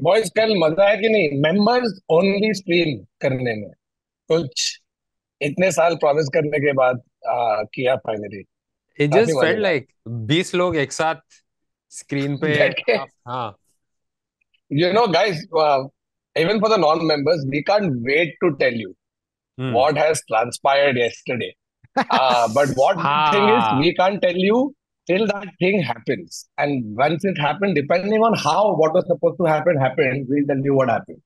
Boys कल मजा है कि नहीं? मेंबर्स ओनली स्ट्रीम करने में कुछ इतने साल प्रॉमिस करने के बाद किया फाइनली। It काफी just felt मजेदार। like 20 लोग एक साथ स्क्रीन पे। बैठ के, हाँ। guys, even for the non-members, we can't wait to tell you hmm. what has transpired yesterday. But what the thing is, हाँ। we can't tell you till that thing happens. And once it happened, depending on how what was supposed to happen happened, we'll tell you what happened.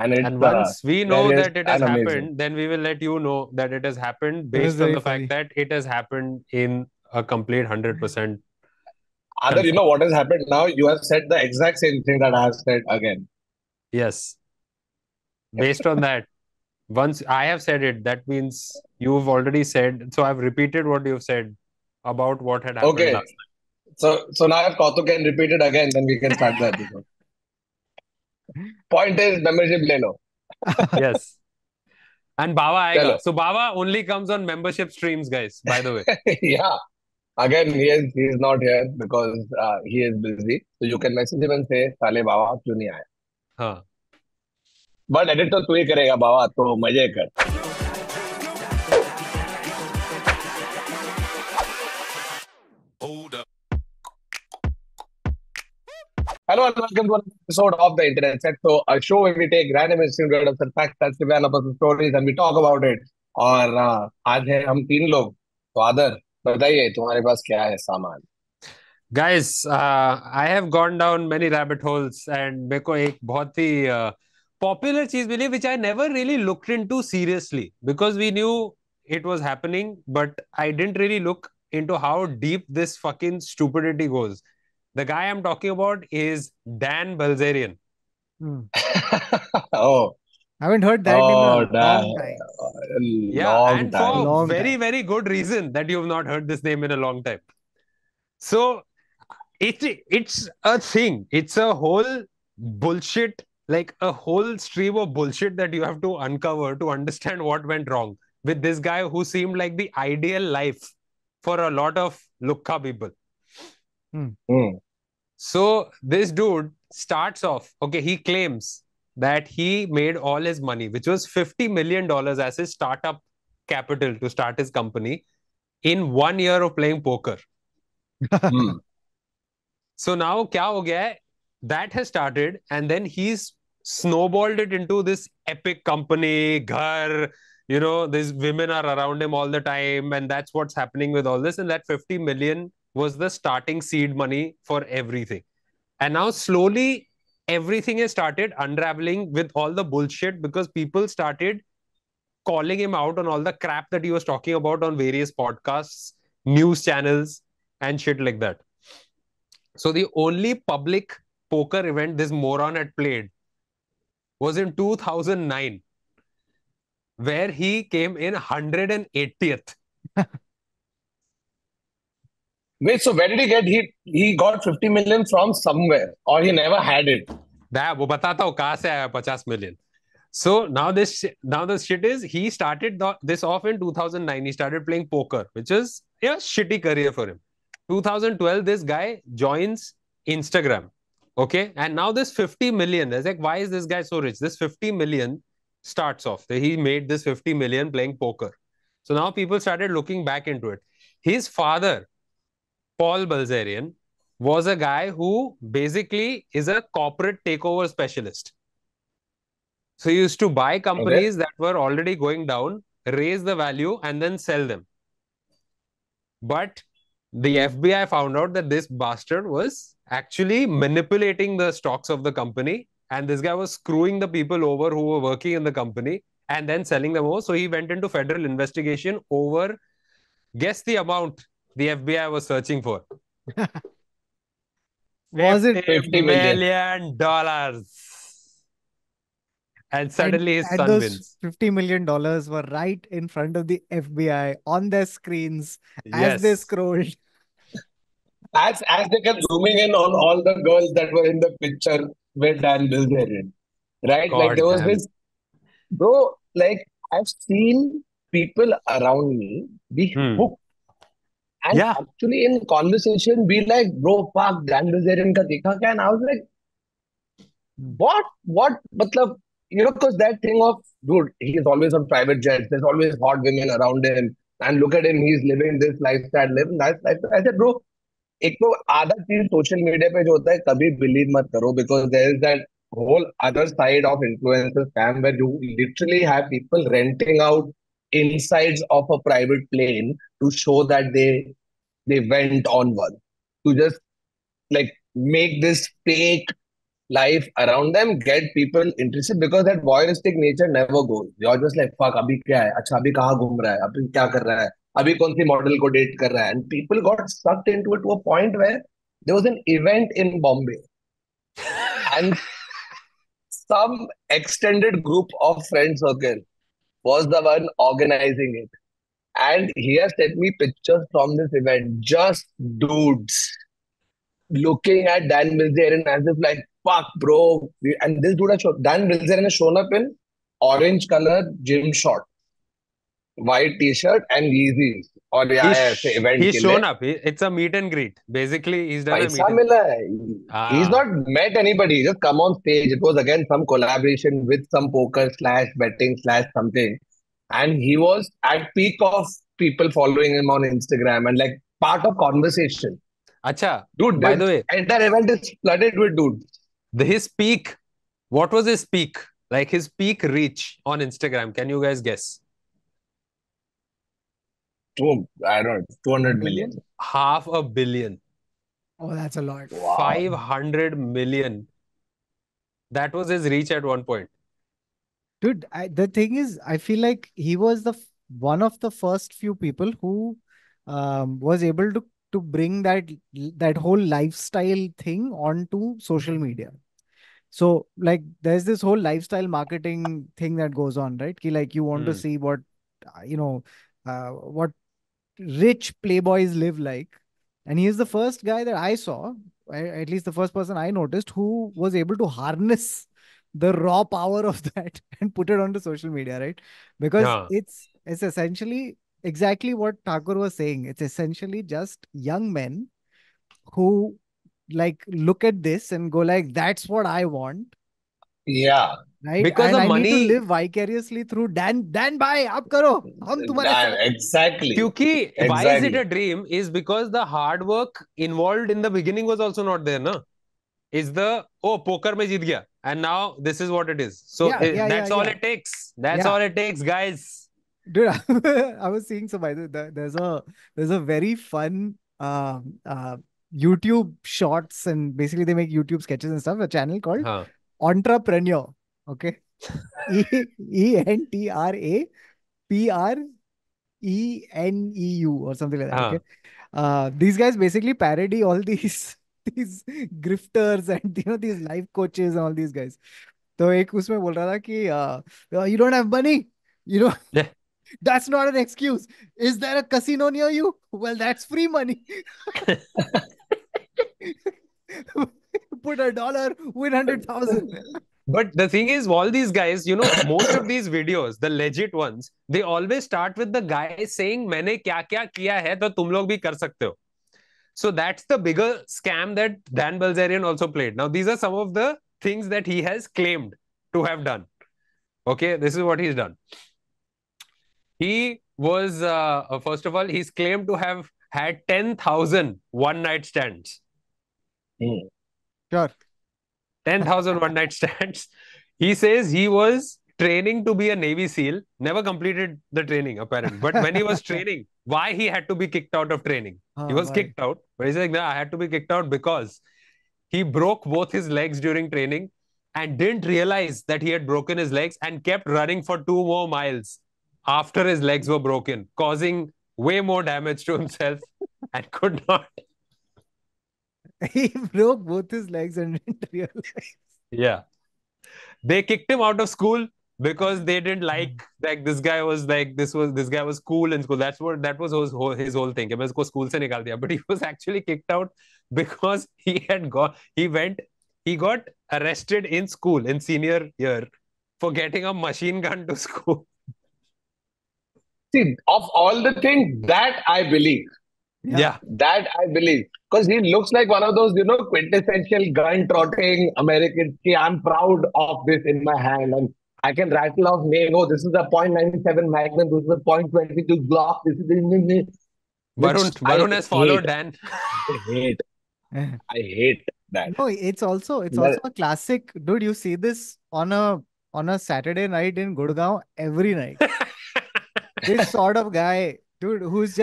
And it's And once we know hilarious that it has and amazing. happened, then we will let you know that it has happened That was based on very the fact funny. that it has happened in a complete 100% Other, confirmed. what has happened now? You have said the exact same thing that I have said again. Yes. Based on that, once I have said it, that means you've already said. So I've repeated what you've said about what had happened Okay, last so now if Kautuk can repeat it again, then we can start the episode. Point is, membership le lo. night. Yes. And Baba Chalo. aega. So Baba only comes on membership streams, guys, by the way. Yeah. Again, he is not here because he is busy. So you can message him and say, "साले बाबा क्यों नहीं आया?" हाँ. But edit तो तू ही करेगा बाबा, तो मजे कर. Hello and welcome to another episode of the Internet Set. So a show where we take random incidents of facts that's develop of the stories and we talk about it. और आज है हम तीन लोग. तो आदर बताइए तुम्हारे पास क्या है सामान? Guys, I have gone down many rabbit holes and मेरे को एक बहुत ही popular चीज मिली which I never really looked into seriously because we knew it was happening, but I didn't really look into how deep this fucking stupidity goes. The guy I'm talking about is Dan Bilzerian. Hmm. Oh, I haven't heard that name in oh, a long time. a Yeah, long and for time. Long very, time. very good reason that you've not heard this name in a long time. So it's a thing. It's a whole bullshit, like a whole stream of bullshit that you have to uncover to understand what went wrong with this guy who seemed like the ideal life for a lot of Lukka people. Hmm. Hmm. So this dude starts off, okay, he claims that he made all his money, which was $50 million as his startup capital to start his company in 1 year of playing poker. Hmm. So now kya ho gaya hai? That has started and then he's snowballed it into this epic company, ghar, these women are around him all the time and that's what's happening with all this. And that 50 million was the starting seed money for everything. And now slowly everything has started unraveling with all the bullshit because people started calling him out on all the crap that he was talking about on various podcasts, news channels, and shit like that. So the only public poker event this moron had played was in 2009, where he came in 180th. Wait, so where did he get? He got 50 million from somewhere, or he never had it. वो बताता हूँ कहाँ से आया 50 million. So now the shit is he started this off in 2009. He started playing poker, which is a shitty career for him. 2012, this guy joins Instagram. Okay. And now this 50 million, is like, why is this guy so rich? This 50 million starts off. He made this 50 million playing poker. So now people started looking back into it. His father, Paul Balzerian, was a guy who basically is a corporate takeover specialist. So he used to buy Okay. companies that were already going down, raise the value, and then sell them. But the FBI found out that this bastard was actually manipulating the stocks of the company. And this guy was screwing the people over who were working in the company and then selling them over. So he went into federal investigation over, guess the amount the FBI was searching for. Was it? $50 50 million. million. And And suddenly his and son those wins. $50 million were right in front of the FBI on their screens as they Yes. scrolled. As they kept zooming in on all the girls that were in the picture with Dan Bilzerian, right? Like there God was damn. this bro. Like I've seen people around me be Hmm. hooked and Yeah. actually in conversation be like, bro, fuck Dan Bilzerian ka dekha kya? And I was like, matlab, because that thing of, dude, he's always on private jets, there's always hot women around him, and look at him, he's living this lifestyle, living that lifestyle. I said, bro, एक तो आधा चीज social media पे जो होता है कभी believe मत करो, because there is that whole other side of influencer scam where you literally have people renting out insides of a private plane to show that they went on one, to just like make this fake life around them, get people interested, because that voyeuristic nature never goes. You're just like, fuck, अभी क्या है, अच्छा अभी कहाँ घूम रहा है, अभी क्या कर रहा है, अभी कौन सी मॉडल को डेट कर रहा है, and people got sucked into it to a point where there was an event in Bombay and some extended group of friend circle was the one organizing it, and he has sent me pictures from this event, just dudes looking at Dan Bilzerian as if like, fuck, bro. And this dude has Dan Bilzerian has shown up in orange color gym short, white t-shirt and Yeezys. और यहाँ है ऐसे event He's के लिए shown up. It's a meet and greet. Basically, he's done a पैसा meet and मिला है. He's ah. not met anybody. He just come on stage. It was again some collaboration with some poker slash betting slash something. And he was at peak of people following him on Instagram and like part of conversation. Acha, Dude, by this the way, entire event is flooded with dudes. his peak, what was his peak? Like his peak reach on Instagram. Can you guys guess? I don't know, 200 million. Billion? $500 million. Oh, that's a lot. Wow. 500 million. That was his reach at one point. Dude, the thing is, I feel like he was one of the first few people who was able to bring that whole lifestyle thing onto social media. So like there's this whole lifestyle marketing thing that goes on, right? Ki, like you want to see what what rich playboys live like. And he is the first guy that I saw, at least the first person I noticed, who was able to harness the raw power of that and put it onto social media, right? Because Yeah. it's essentially exactly what Thakur was saying. It's essentially just young men who like look at this and go like, that's what I want, Yeah. right? Because And the I need to money, live vicariously through Dan bhai, आप करो, हम तुम्हारे साथ. Exactly. क्योंकि why is it Exactly. a dream is because the hard work involved in the beginning was also not there, na? Is the, oh, poker mein jeet gaya and now this is what it is. So that's all it takes. That's all it takes, guys. Dude, I was seeing some there's a very fun YouTube shorts, and basically they make YouTube sketches and stuff. A channel called Entrepreneur. Okay. ENTRAPRENEU or something like that. Okay. These guys basically parody all these grifters and these life coaches and all these guys. तो एक उसमें बोल रहा था कि you don't have money, Yeah. that's not an excuse. Is there a casino near you? Well, that's free money. Put $1, win 100,000. But the thing is, all these guys, most of these videos, the legit ones, they always start with the guy saying, मैंने क्या क्या किया है तो तुम लोग भी कर सकते हो. So that's the bigger scam that Dan Bilzerian also played. Now, these are some of the things that he has claimed to have done. Okay, this is what he's done. He was, first of all, he's claimed to have had 10,000 one-night stands. Sure. 10,000 one-night stands. He says he was training to be a Navy SEAL, never completed the training, apparently. But when he was training, why he had to be kicked out of training? He was kicked out. But he's like, no, I had to be kicked out because he broke both his legs during training and didn't realize that he had broken his legs and kept running for 2 more miles after his legs were broken, causing way more damage to himself and could not. He broke both his legs and didn't realize. Yeah. They kicked him out of school because they didn't like this guy was like this guy was cool in school. That was his whole thing. मैं उसको school से निकाल दिया. But he was actually kicked out because he got arrested in school in senior year for getting a machine gun to school. See, of all the things that I believe, Yeah. That I believe. Because he looks like one of those, quintessential gun trotting Americans. Ki, I'm proud of this in my hand. And I can rattle off name. Oh, this is a .97 Magnum. This is a .22 Glock. This is which I Varun has hate. followed Dan. I hate. I hate that. No, it's also a classic, dude. You see this on a Saturday night in Gurgaon every night. This sort of guy, dude, who's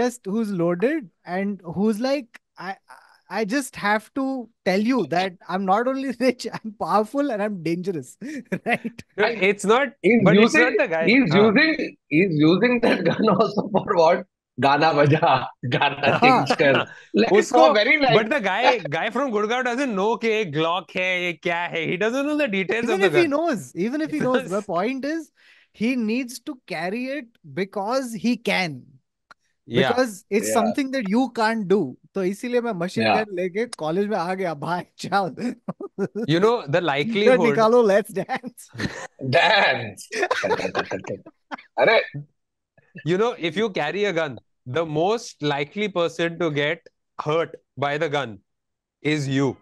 loaded and who's like, I just have to tell you that I'm not only rich, I'm powerful and I'm dangerous, right? No, And it's not, he's but it's not using the guy. he's using he's using that gun also for what? Gana baja, Gana change kar. Like उसको, so very like but the guy from Gurgaon doesn't know कि ये Glock है, ये क्या है. He doesn't know the details of Even the if he gun. knows, even if he knows, the point is he needs to carry it because he can. Yeah. Because it's yeah, something that you can't do. तो इसीलिए मैं machine yeah. Gun लेके college में आ गया भाई चल You know, the T-shirt likelihood, निकालो let's dance Dance. Tak, tak, tak, tak, tak. Arey, if you carry a gun, the most likely person to get hurt by the gun is you.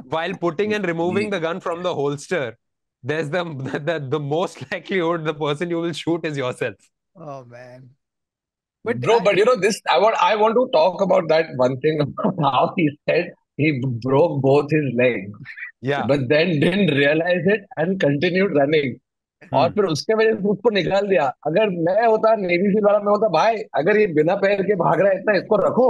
While putting and removing the gun from the holster, there's the most likelihood the person you will shoot is yourself. Oh man. But bro, but this. I want to talk about that one thing about how he said he broke both his legs, Yeah. but then didn't realize it and continued running. और Hmm. फिर उसके वजह से उसको निकाल दिया. अगर मैं होता नेवी सील वाला, मैं होता भाई अगर ये बिना पैर के भाग रहा है इतना, इसको रखो.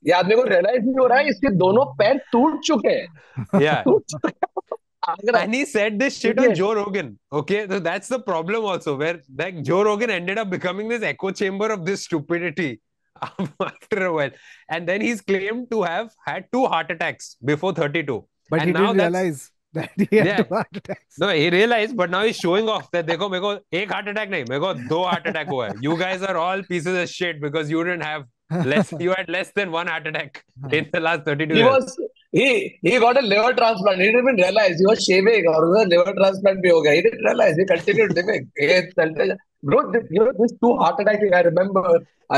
ये आदमी को रियलाइज नहीं हो रहा है इसके दोनों पैर टूट चुके हैं. Yeah. टूट चुके हैं, भाग रहा है. And he said this shit ठीक on है. Joe Rogan. Okay, so that's the problem also, where like Joe Rogan ended up becoming this echo chamber of this stupidity after a while. And then he's claimed to have had 2 heart attacks before 32. but And he now didn't that's realize that he had yeah. 2 heart attacks. No, he realized, but now he's showing off that देखो मेरे को 1 heart attack नहीं, मेरे को 2 heart attack हुआ है. You guys are all pieces of shit because you didn't have you had less than 1 heart attack in the last 32 He years. was he got a liver transplant. He didn't even realize he was shaving और उसका liver transplant भी हो गया. He didn't realize. He continued living. Bro, this 2 heart attack thing, I remember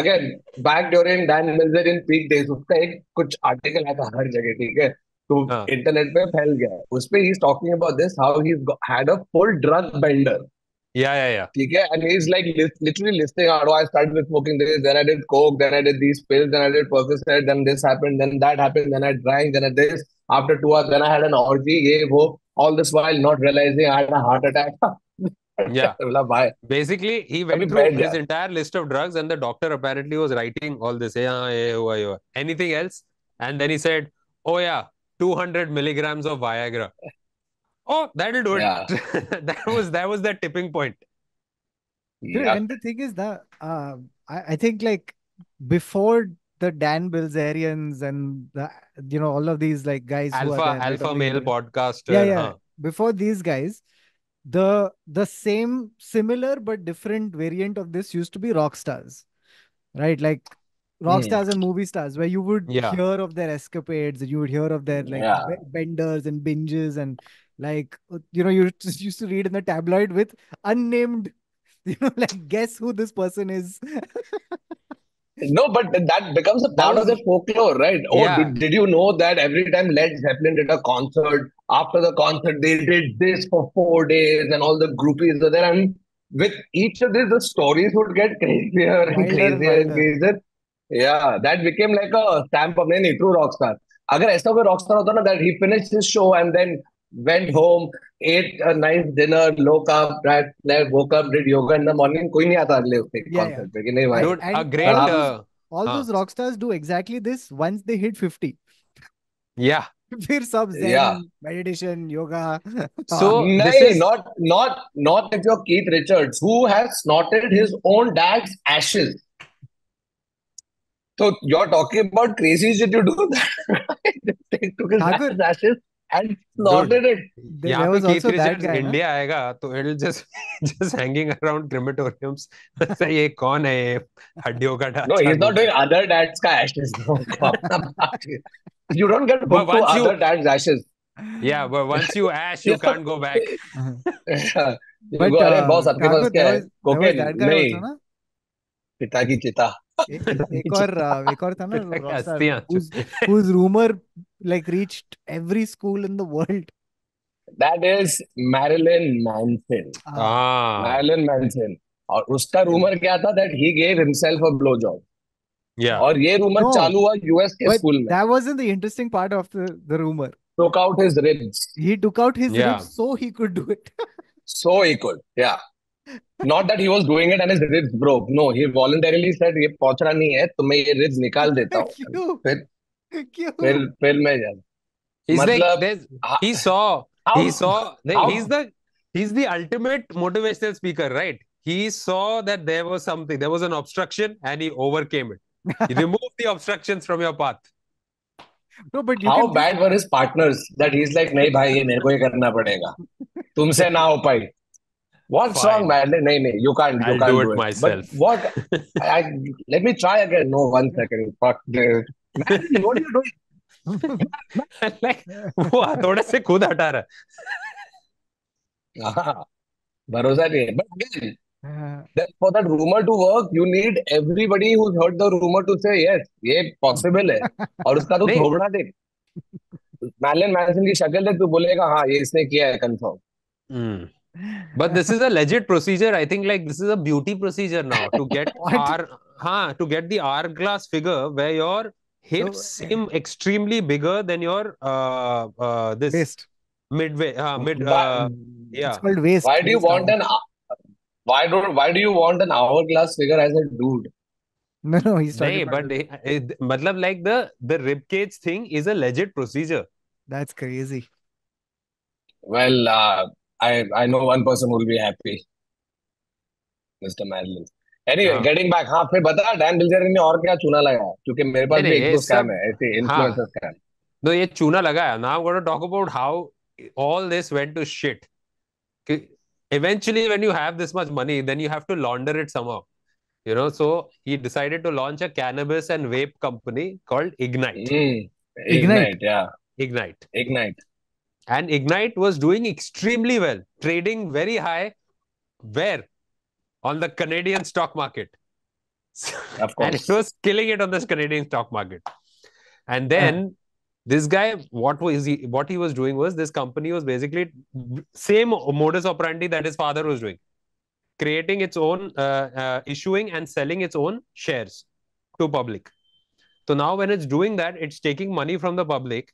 again back during Dan Bilzerian peak days. उसका एक कुछ article आया था हर जगह, ठीक है. तो हाँ. इंटरनेट पे फैल गया. उसपे he's talking about this how had a full drug bender. Yeah. ठीक है, and he's like literally listing out, oh, I started with smoking this, then I did coke, then I did these pills, then I did Percocet, then this happened, then that happened, then I drank, then I this. After 2 hours, then I had an orgy, ye wo. All this while not realizing I had a heart attack. Yeah. बोला भाई Basically, he अभी went through बैठ his जा. entire list of drugs, and the doctor apparently was writing all this. Yeah, yeah. Anything else? And then he said, "Oh yeah, 200 milligrams of Viagra. Oh, that'll do it." Yeah, That was that tipping point. Dude, yeah. and the thing is that I think like before the Dan Bilzerians and all of these like guys who are there, right, Alpha on the male internet. podcaster. Yeah. Huh? Before these guys, the same similar but different variant of this used to be rock stars, right? Like rock Hmm. stars and movie stars, where you would Yeah. hear of their escapades and you would hear of their like Yeah. benders and binges and like you just used to read in the tabloid with unnamed, like guess who this person is. No, but that becomes a That part of the was folklore, right? Oh, yeah. did you know that every time Led Zeppelin did a concert, after the concert they did this for 4 days and all the groupies were there, and with each of these the stories would get crazier and Wilder and crazier and wilder. crazier. Yeah, that became like a stamp of नहीं true rock star. अगर ऐसा कोई rock star होता ना that he finished his show and then went home, ate a nice dinner, woke up, did yoga in the morning, कोई नहीं आता अगले उसके Yeah. concert पे कि नहीं भाई. Dude, a And great all those rock stars do exactly this once they hit 50. yeah. फिर सब Yeah. zen, meditation, yoga. So this नहीं, is not if you're Keith Richards, who has snorted his own dad's ashes. So you're talking about crazy shit you do that. They took his Thakur, dad's ashes and snorted it. there यहाँ पे was Keith also that Richards guy, na? India आएगा तो it'll just hanging around crematoriums. Sir ये कौन है ये हड्डियों का No, ढांचा he's not doing other dad's ka ashes. No, you don't get But hooked to once you other dad's ashes. yeah, but once you ash, you can't go back. You But go, अरे boss आपके Thakur, पास क्या है? there was Cocaine? that guy नहीं. also, na? पिता की चिता. पिता की एक और था ना पिता की रॉकस्टार अस्थियां. whose rumor like reached every school in the world. That is Marilyn Manson. Ah, Ah, Marilyn Manson. और उसका रूमर क्या था? That he gave himself a blowjob. yeah, और ये रूमर no, चालू हुआ यूएस के but स्कूल में. that wasn't the interesting part of the rumor. Took out his ribs. He took out his yeah. ribs so he could do it. So he could. Yeah. Not that he was doing it and his ribs broke. No, he voluntarily said ये पहुंच रहा नहीं है तो मैं ये ribs निकाल देता हूँ. क्यों? फिर फिर क्यों? फिर मैं जा. He's like मतलब there's he how saw how he's the ultimate motivational speaker, right? He saw that there was something, there was an obstruction and he overcame it. He removed the obstructions from your path. No, but you how can just bad were his partners that he's like नहीं भाई ये मेरे को ही करना पड़ेगा तुमसे ना हो पाई. What's wrong, Fine, man? नहीं नहीं you I'll can't do do it it. But myself. what? I let me try again. No, 1 second. Fuck this. Man, what are you doing? Like वो हथौड़े से खुद हटा रहा हाँ, भरोसा नहीं है. But again, uh, for that rumor to work, you need everybody who's heard the rumor to say yes, ये possible है. और उसका तो नहीं. थोबड़ा देख. मैलन मैनसन की शक्ल देख तू बोलेगा हाँ ये इसने किया है confirm. Hmm. But this is a legit procedure. I think like this is a beauty procedure now to get what? to get the hourglass figure where your hips No, seem extremely bigger than your this waste. midway mid Why, It's yeah. called why waste. do you Waste want hour. why do you want an hourglass figure as a dude? No, no, he's talking नहीं, about but मतलब like the rib cage thing is a legit procedure. that's crazy. Well, I know one person who will be happy, Mr. Madeline. Anyway, हाँ. getting back, हाँ फिर बता Dan बिल्जर ने और क्या चूना लगाया क्योंकि मेरे पास नहीं भी नहीं एक ये दो स्कैम सब है ऐसे हाँ. Influencer scam. तो ये चूना लगा है. Now I'm going to talk about how all this went to shit. Eventually, when you have this much money, then you have to launder it somehow. You know, so he decided to launch a cannabis and vape company called Ignite. Ignite. Ignite, yeah, Ignite. Ignite, And Ignite was doing extremely well, trading very high. Where? On the Canadian stock market. of And it course. was killing it on this Canadian stock market. And Uh, then this guy, what he was doing was this company was basically same modus operandi that his father was doing, creating its own issuing and selling its own shares to public. So now when it's doing that, it's taking money from the public,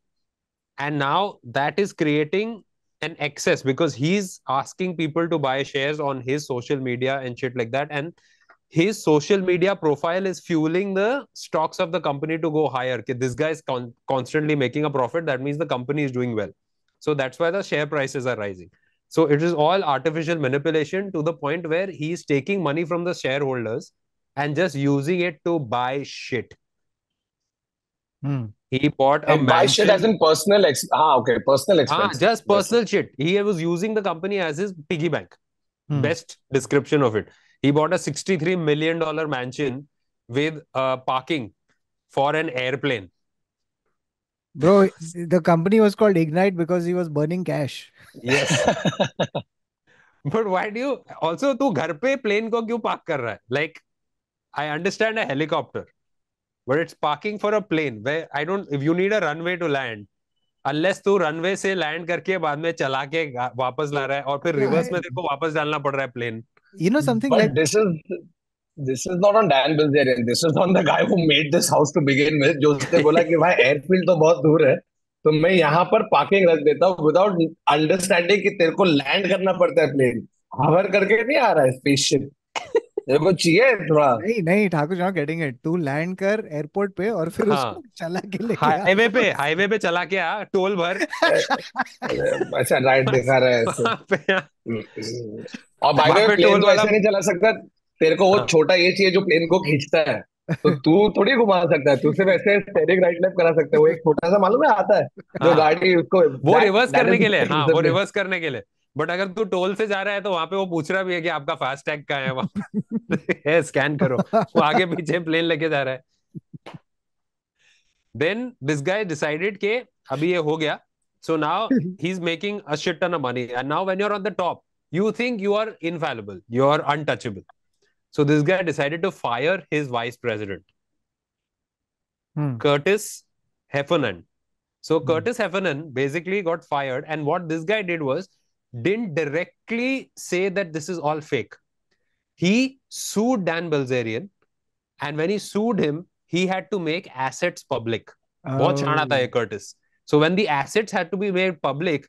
and now that is creating an excess because he's asking people to buy shares on his social media and shit like that. And his social media profile is fueling the stocks of the company to go higher. Okay, this guy is constantly making a profit. That means the company is doing well. So that's why the share prices are rising. So it is all artificial manipulation to the point where he's taking money from the shareholders and just using it to buy shit. hmm. He bought a And buy shit as mansion. in personal expenses. Just personal shit. He was using the company as his piggy bank. Hmm. Best description of it. He bought a $63 million mansion with parking for an airplane. Bro, the company was called Ignite because he was burning cash. Yes. But why do you also तू घर पे plane को क्यों park कर रहा है? Like, I understand a helicopter, but it's parking for a plane where I don't, if you need a runway to land, unless तू runway से land करके बाद में चला के वापस ला रहा है और फिर Yeah, reverse में तेरे को वापस डालना पड़ रहा है plane. you know something But like this is not on Dan Bilzerian. This is on the guy who made this house to begin with. जो उसने बोला कि भाई एयरफील्ड तो बहुत दूर है तो मैं यहाँ पर पार्किंग रख देता हूँ विदाउट अंडरस्टैंडिंग कि तेरे को लैंड करना पड़ता है प्लेन. हवर करके नहीं आ रहा है स्पेसशिप. तेरे को चाहिए थोड़ा. नहीं नहीं ठाकुर नॉट गेटिंग इट. तू लैंड कर एयरपोर्ट पे और फिर उसको हाँ, चला के लेके आ. हाईवे पे चला के आ, टोल भर. अच्छा राइट दिखा रहा है ऐसे. वहां पे और बाय द वहां वे पे प्लेन टोल तो वाला. ऐसे नहीं चला सकता. तेरे को वो हाँ, छोटा ये चाहिए जो प्लेन को खींचता है. तो तू थोड़ी घुमा सकता है. तू सिर्फ ऐसे स्टेरिक राइट लेफ्ट करा सकता है. वो एक छोटा सा मालूम है आता है जो हाँ, गाड़ी उसको. वो दैट रिवर्स दैट करने इज के लिए. हाँ, वो डिसिप्लिन. रिवर्स करने के लिए. बट अगर तू टोल से जा रहा है तो वहां पे वो पूछ रहा भी है कि आपका फास्ट टैग कहाँ है, वहां है स्कैन करो. वो आगे पीछे प्लेन लेके जा रहा है. देन दिस गाय डिसाइडेड के अभी ये हो गया. So now he is making a shit ton of money and now when you are on the top you think you are infallible, you are untouchable. So this guy decided to fire his vice president, Hmm. Curtis Heffernan. So Hmm. Curtis Heffernan basically got fired, and what this guy did was didn't directly say that this is all fake. He sued Dan Bilzerian, and when he sued him, he had to make assets public. बहुत शाना था ये Oh, Curtis. So when the assets had to be made public,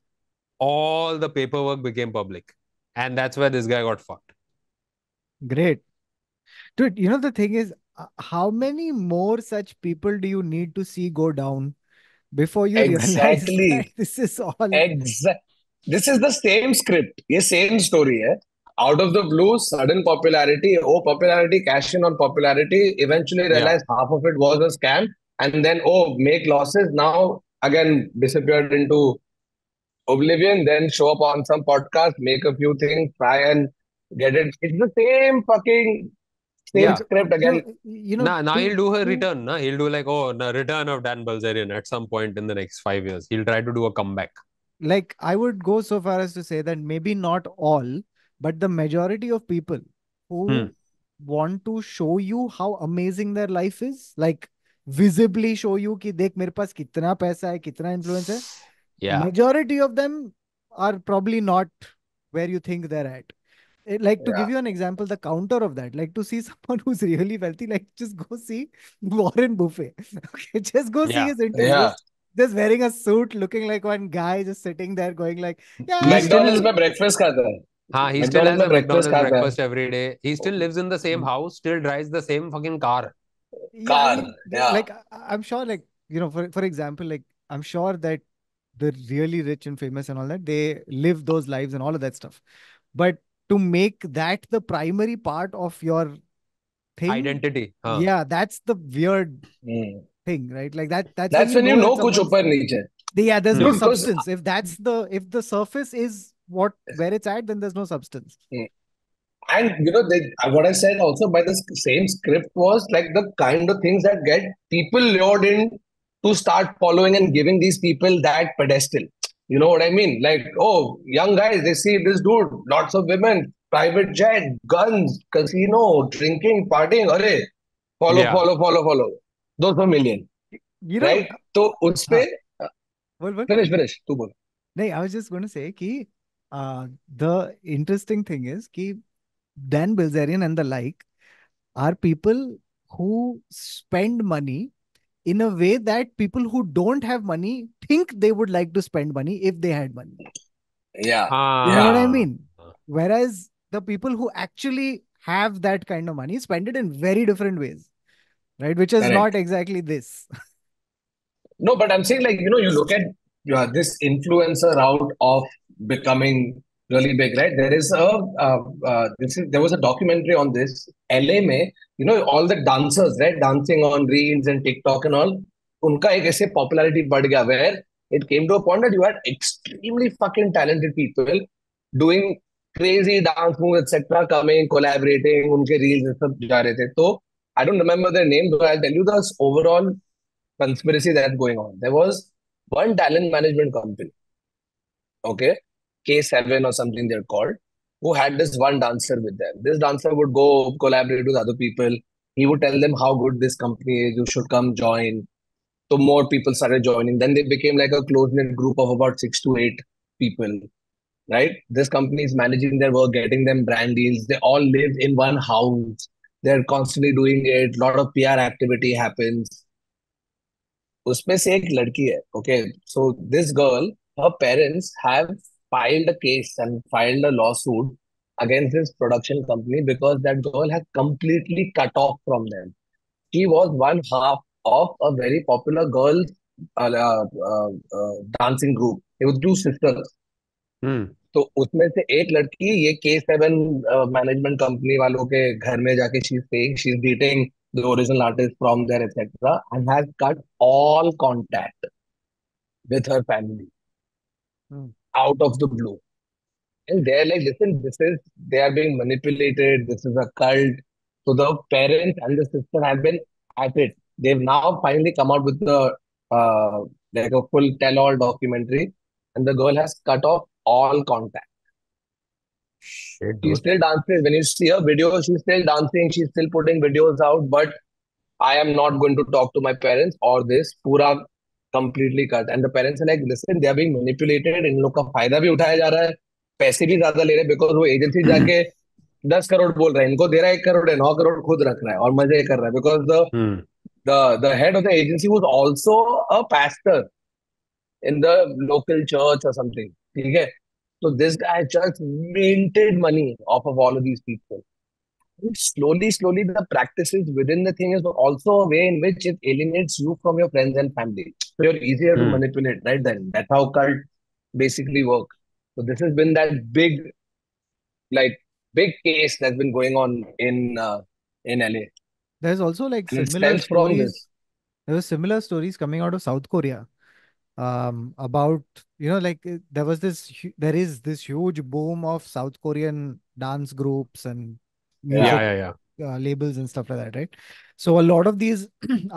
all the paperwork became public, and that's where this guy got fucked. great. Dude, the thing is, how many more such people do you need to see go down before you realize that Exactly. this is all? Exact. This is the same script. ये same story है. Out of the blue, sudden popularity. Oh, popularity, cash in on popularity. Eventually Yeah. realized half of it was a scam. And then, oh, make losses. Now, again, disappeared into oblivion. Then show up on some podcast, make a few things, try and get it. It's the same Yeah. script again. Now he'll do her to return. He'll do like, oh, the return of Dan Bilzerian at some point in the next 5 years. He'll try to do a comeback. like I would go so far as to say that maybe not all, but the majority of people Hmm. who want to show you how amazing their life is, like visibly show you कि देख मेरे पास कितना पैसा है, कितना influence है. Yeah. Majority of them are probably not where you think they're at. Like to give Yeah. you an example, the counter of that, like to see someone who's really wealthy, like just go see Warren Buffett. Okay, just go see Yeah. his interview. Yeah. Just wearing a suit, looking like one guy, just sitting there, going like, He "Yeah, McDonald's still, में breakfast खाता है. he still McDonald's has में a breakfast McDonald's खाता है. breakfast every day. He still lives in the same house, still drives the same fucking car. yeah." I car. mean, Yeah. like I'm sure, like for example, like I'm sure that the really rich and famous and all that, they live those lives and all of that stuff. But to make that the primary part of your thing, Identity. Huh. yeah, that's the weird Hmm. thing, right? Like that's when That's you when you know that know कुछ someone's, ऊपर नीचे. yeah, there's no Hmm. Dude, because substance. If the surface is what where it's at, then there's no substance. and what I said also by the same script was like the kind of things that get people lured in to start following and giving these people that pedestal. You know what I mean? Like, oh, young guys, they see this dude, lots of women, private jet, guns, casino, drinking, partying. Arey, follow, Yeah. follow, follow, follow. 200 million, You know, right? तो उस पे huh, what? finish, तू बोल. No, I was just going to say कि the interesting thing is कि Dan Bilzerian and the like are people who spend money in a way that people who don't have money think they would like to spend money if they had money. Yeah, You know yeah. what I Ah. mean? Whereas the people who actually have that kind of money spend it in very different ways, right? Which is not Correct. exactly this. No, but I'm saying like, you look at this influencer route of becoming really big, right? There was a documentary on this. LA में, all the dancers, right? Dancing on reels and TikTok and all. उनका एक ऐसे popularity बढ़ गया where it came to a point that you had extremely fucking talented people doing crazy dance moves, etc. coming, collaborating, उनके reels ये सब जा रहे थे. तो I don't remember their name, but I'll tell you the overall conspiracy that's going on. There was one talent management company, okay, K7 or something they're called, who had this one dancer with them. This dancer would go collaborate with other people. He would tell them how good this company is. You should come join. So more people started joining. Then they became like a close knit group of about 6 to 8 people. Right? This company is managing their work, getting them brand deals. They all live in one house. They're constantly doing it. A lot of PR activity happens. उसमें से एक लड़की है okay so this girl her parents have filed a case and filed a lawsuit against this production company because that girl had completely cut off from them. She was one half of a very popular girl dancing group. It was two sisters. Hmm. तो उसमें से एक लड़की ये K7 management company वालों के घर में जाके she is dating the original artist from there, etc., and has cut all contact with her family Hmm. out of the blue. And they're like, listen, they are being manipulated. This is a cult. So the parents and the sister have been at it. They've now finally come out with uh, like a full tell-all documentary, and the girl has cut off all contact. Shit, She dude. still dances. When you see her videos, she's still dancing. She's still putting videos out. But I am not going to talk to my parents or this. पूरा completely cut. And the parents are like, listen, they are being manipulated. इन लोग का फायदा भी उठाया जा रहा है. पैसे भी ज्यादा ले रहे हैं because वो एजेंसी जाके 10 करोड़ बोल रहा है. इनको दे रहा है 1 करोड़ है, 9 करोड़ खुद रख रहा है और मजे कर रहा है because Hmm. the head of the agency was also a pastor in the local church or something. ठीक है. So this guy just minted money off of all of these people. Slowly, the practices within the thing is also a way in which it alienates you from your friends and family. So you're easier to Hmm. manipulate, right? Then that's how cult basically work. So this has been that like, big case that's been going on in LA, There's also like and it similar stems from stories. this. There were similar stories coming out of South Korea. About, like, there was there is this huge boom of South Korean dance groups and Yeah, music Yeah. labels and stuff like that, right? So a lot of these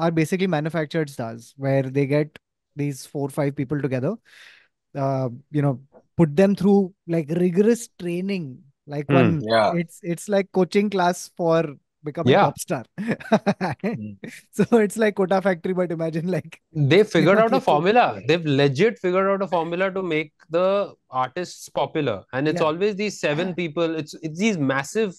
are basically manufactured stars where they get these 4 or 5 people together, you know, put them through like rigorous training, like Hmm. one, yeah. it's like coaching class for becoming Yeah. pop star. Mm. So it's like Kota Factory, but imagine like, They figured out a like formula. They've legit figured out a formula to make the artists popular. And it's yeah. always these 7 people. It's these massive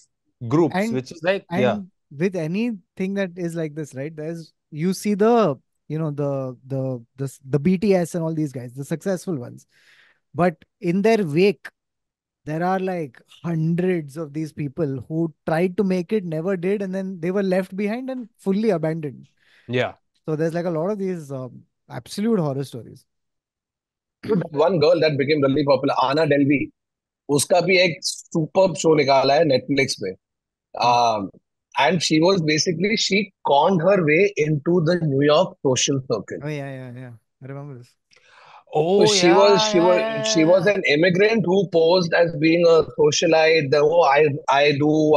groups, and which is like, yeah. and with anything that is like this, right, there's, you see the, the BTS and all these guys, the successful ones, but in their wake there are like hundreds of these people who tried to make it, never did, and then they were left behind and fully abandoned. Yeah. So there's like a lot of these absolute horror stories. Dude, that one girl that became really popular, Anna Delvey, उसका भी एक super show निकाला है Netflix पे. Hmm. And she was basically, she conned her way into the New York social circle. Oh yeah, yeah, yeah, I remember this. So Oh, she was yeah, she was she yeah, was yeah. an immigrant who posed as being a socialite. Oh, I do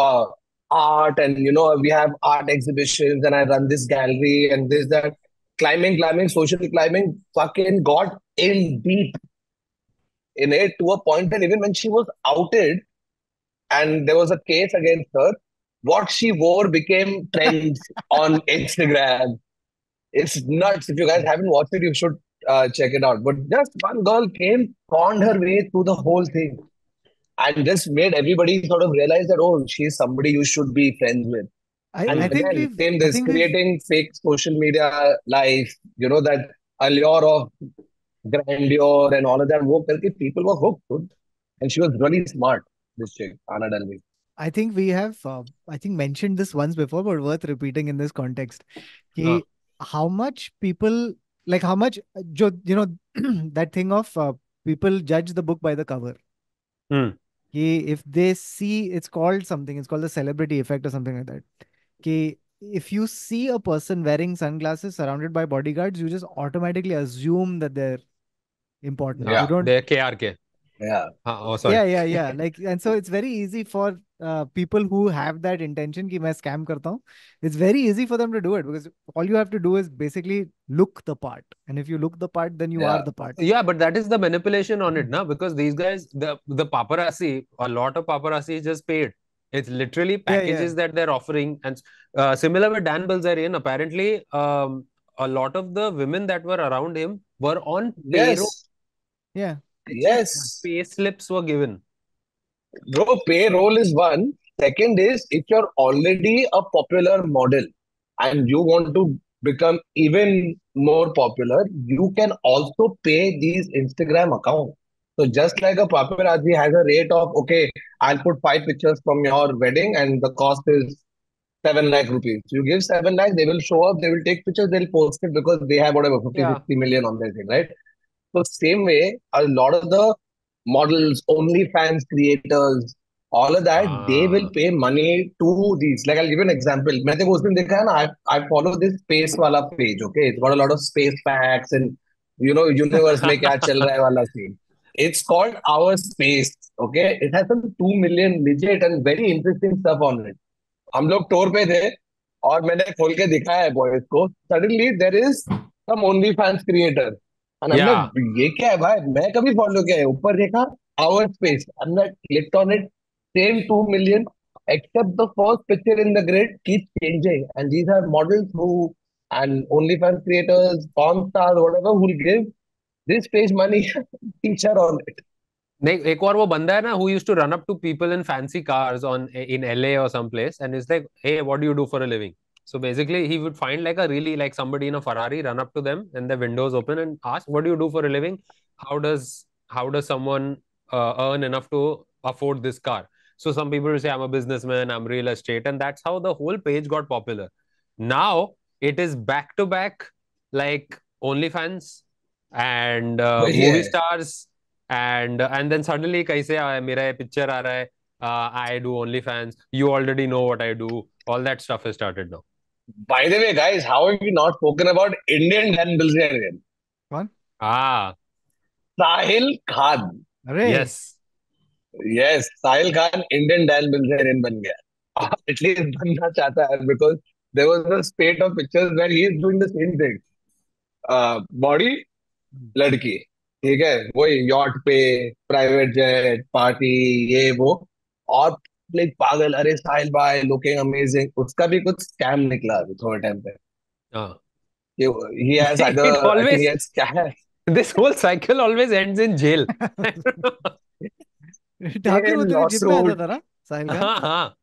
art, and we have art exhibitions, and I run this gallery and this that. Climbing, social climbing, fucking got in deep in it to a point that even when she was outed and there was a case against her, what she wore became trends on Instagram. It's nuts. If you guys haven't watched it, you should check it out. But just one girl came, conned her way through the whole thing, and just made everybody sort of realize that, oh, she's somebody you should be friends with. I, And I Hmm. think again, we've, same I this think we've, creating fake social media life, that allure of grandeur and all of that. वो करके people were hooked, dude. And she was really smart, this chick, Anna Delvey. I think we have, I think mentioned this once before, but worth repeating in this context. Uh, Ki how much people, like how much, that thing of people judge the book by the cover. hmm. Ki if they see, it's called the celebrity effect or something like that. Ki if you see a person wearing sunglasses surrounded by bodyguards, you just automatically assume that they're important. You Yeah, don't. They're KRK. yeah. Oh, sorry. Yeah, yeah, yeah. Like, and so it's very easy for people who have that intention कि मैं scam करता हूँ. It's very easy for them to do it because all you have to do is basically look the part, and if you look the part, then you are Yeah. the part. Yeah, but that is the manipulation on it now because these guys, the paparazzi, a lot of paparazzi is just paid. It's literally Yeah, yeah, packages that they're offering. And similar with Dan Bilzerian, apparently, a lot of the women that were around him were on payroll. Yes. yeah. Legit Yes. pay slips were given. Bro, payroll is one. Second is, if you're already a popular model and you want to become even more popular, you can also pay these Instagram accounts. So just like a paparazzi has a rate of, okay, I'll put 5 pictures from your wedding and the cost is 7 lakh rupees. You give 7 lakh, they will show up, they will take pictures, they'll post it because they have whatever, 50, Yeah. 60 million on their thing, right? So same way, a lot of the models, OnlyFans creators, all of that, they will Ah. pay money to these. Like I'll give you an example. मैंने उस दिन देखा है ना, I follow this space वाला page. Okay, it's got a lot of space facts and universe में क्या चल रहा है वाला scene. It's called Our Space. Okay, it has some 2 million legit and very interesting stuff on it. हम लोग tour पे थे और मैंने खोल के दिखाया है बॉयज को. Suddenly there is some OnlyFans creator. And I'm like, Yeah. ये क्या है भाई, मैं कभी फॉलो किया है. ऊपर देखा our space, I'm like, clicked on it. same 2 million, except the first picture in the grid keeps changing. And these are models who, and OnlyFans creators, porn stars, whatever, who will give this page money, teacher on it. नहीं, एक और वो बंदा है ना who used to run up to people in fancy cars in LA or someplace and is like, hey, what do you do for a living? So basically he would find like a really like somebody in a Ferrari, run up to them and their windows open and ask, what do you do for a living? How does someone earn enough to afford this car? So some people will say, I'm a businessman, I'm real estate, and that's how the whole page got popular. Now it is back to back like OnlyFans and वही movie है. stars, and then suddenly कैसे मेरा ये picture आ रहा है, I do OnlyFans, you already know what I do, all that stuff has started now. By the way, guys, how have we not spoken about Indian Dan Bilzerian? कौन? Ah, Sahil Khan. अरे yes. Yes, Sahil Khan, Indian Dan Bilzerian बन गया. At least बनना चाहता है because there was a spate of pictures where he is doing the same thing. Body लड़की, ठीक है, वही यॉट पे, प्राइवेट जेट, पार्टी, ये वो, और लाइक पागल, अरे साहिल भाई लुकिंग अमेजिंग. उसका भी कुछ स्कैम निकला अभी थोड़े टाइम पे. Ah. He has It either, I think he always, has scam. this whole cycle always ends in jail. Thakur वो तेरे जिम में आता लॉसूट. था ना, साहिल खान? हाँ हाँ.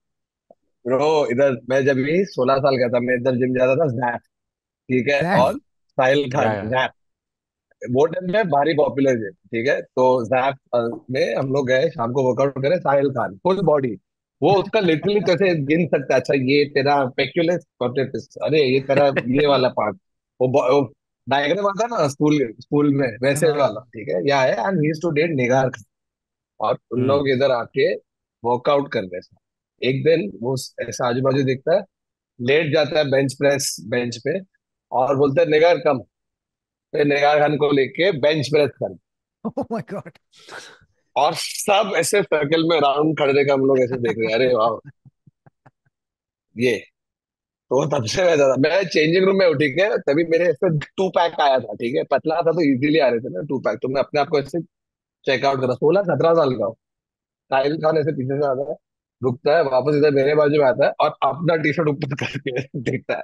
ब्रो, इधर मैं जब भी 16 साल का था, मैं इधर जिम जाता था, जैप, ठीक है, सैफ? और साहिल Yeah, खान, yeah. जैप. वो टाइम में भारी पॉपुलर है, ठीक है. तो जैप में हम लोग गए, शाम को वर्कआउट करे, साहिल खान फुल बॉडी. वो उसका लिटरली कैसे गिन सकता है, अच्छा ये तेरा पेक्यूलस क्वाड्रिसेप्स, अरे ये तेरा ये वाला पार्ट, वो डायग्राम आता है ना स्कूल स्कूल में, वैसे वाला, हाँ. ठीक है, या है. And he used to date Nigar Khan. और उन Hmm. लोग इधर आके वर्कआउट कर रहे थे. एक दिन वो ऐसा आजू बाजू देखता है, लेट जाता है बेंच प्रेस बेंच पे, और बोलता है निगार कम. फिर निगार खान को लेके बेंच प्रेस कर, ओह माय गॉड. और सब ऐसे सर्कल में राउंड खड़े रहे, हम लोग ऐसे देख रहे हैं, अरे वाह ये. तो तब से मैं चेंजिंग रूम में हूँ, ठीक है, तभी मेरे ऐसे 2 पैक आया था, ठीक है, पतला था तो इजीली आ रहे थे ना 2 पैक. तो मैं अपने आप को ऐसे चेकआउट करा, 16-17 साल का हूँ. साहिल खान ऐसे पीछे से आता है, रुकता है, वापस इधर मेरे बाजू में आता है, और अपना टी शर्ट ऊपर करके देखता है.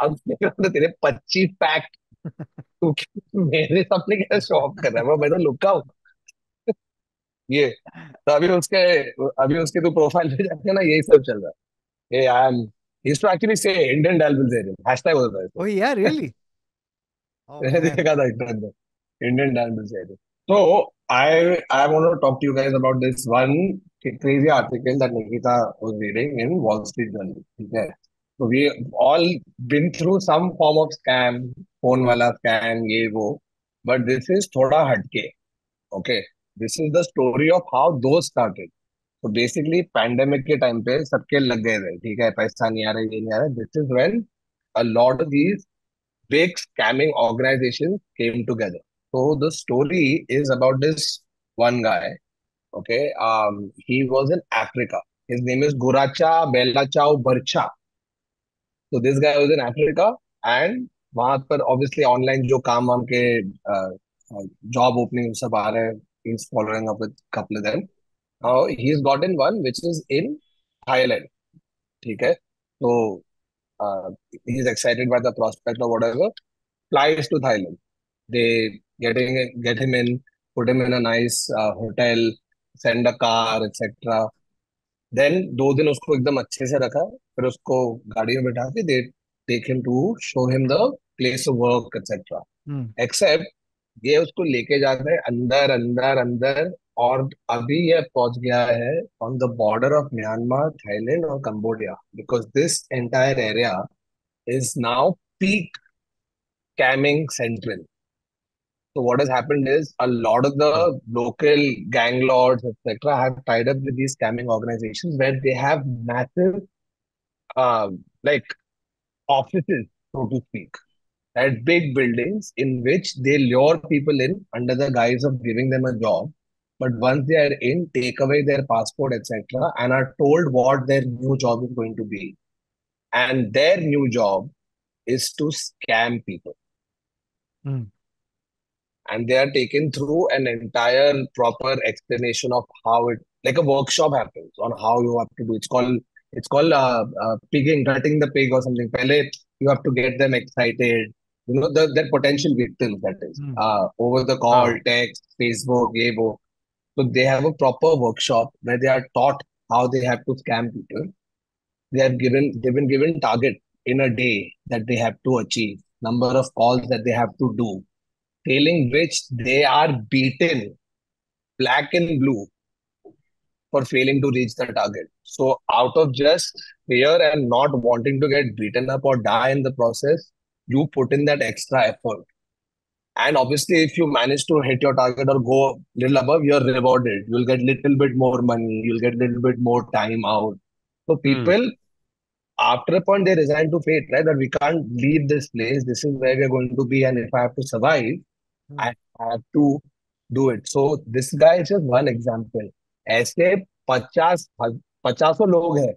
अब देख रहा हूँ, तेरे 25 पैक, तू मेरे सामने क्या शो ऑफ कर रहा है, मैं तो लुका हूँ ये. तो अभी उसके तू प्रोफाइल पे जाके ना, यही सब चल रहा है. ये I am, he used to actually say Indian डेल्विल, हैशटैग होता है. ओह या रियली? ओह मैंने मैन. देखा था इंटरनेट पे, इंडियन डेल्विल. तो I want to talk to you guys about this one crazy article that Nikita was reading in Wall Street Journal, ठीक है. तो we all been through some form of scam, phone वाला scam, ये वो, but this is थोड़ा हटके. Okay, this is the story of how those started. तो basically pandemic के टाइम पे सबके लग गए थे, ठीक है, पैसा नहीं आ रहा, ये नहीं आ रहा. This is when a lot of these big scamming organizations came together. So the story is about this one guy. Okay, he was in Africa. His name is Guracha Belachau Barcha. So this guy was in Africa, and वहां पर obviously online जो काम वाम के job opening सब आ रहे हैं, he's following up with couple of them. Now he's gotten one which is in Thailand. ठीक है. So uh, he's excited by the prospect or whatever. Flies to Thailand. They get him in, put him in a nice hotel, send a car, etc. Then 2 दिन उसको एकदम अच्छे से रखा, फिर उसको गाड़ी में बैठा के they take him to show him the place of work etc. Hmm. Except ये उसको लेके जाते हैं अंदर अंदर अंदर, और अभी ये पहुंच गया है on the border of Myanmar, Thailand और Cambodia, because this entire area is now peak scamming central. So what has happened is a lot of हाँ. the local gang lords, etc., have tied up with these scamming organizations where they have massive, like offices, so to speak, at big buildings in which they lure people in under the guise of giving them a job. But once they are in, take away their passport, etc., and are told what their new job is going to be. And their new job is to scam people. Hmm. And they are taken through an entire proper explanation of how it, like a workshop happens on how you have to do. It's called pigging, gutting the pig or something. Pehle, you have to get them excited. Their potential victims, that is, Hmm. over the call, हाँ. text, Facebook, Yevo. So they have a proper workshop where they are taught how they have to scam people. They've been given target in a day that they have to achieve, number of calls that they have to do, failing which they are beaten black and blue for failing to reach the target. So, out of just fear and not wanting to get beaten up or die in the process, you put in that extra effort. And obviously, if you manage to hit your target or go little above, you're rewarded. You'll get little bit more money. You'll get little bit more time out. So Hmm. people, after a point, they resign to fate, right? That we can't leave this place. This is where we're going to be, and if I have to survive, Hmm. I have to do it. So this guy is just one example. ऐसे 50 लोग हैं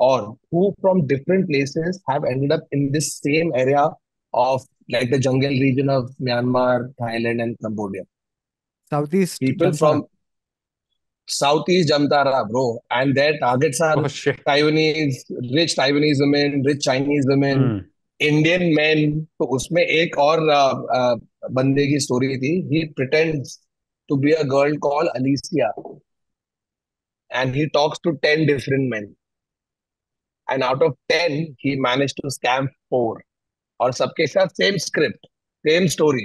और who from different places have ended up in this same area of like the jungle region of Myanmar, Thailand, and Cambodia. Southeast People Jamtara. from Southeast Jamtara, bro, and their targets are Oh shit. Taiwanese, rich Taiwanese women, rich Chinese women, Hmm. Indian men. तो उसमें एक और बंदे की story थी. He pretends to be a girl called Alicia, and he talks to 10 different men, and out of 10 he managed to scam 4, और सबके साथ same script, same story,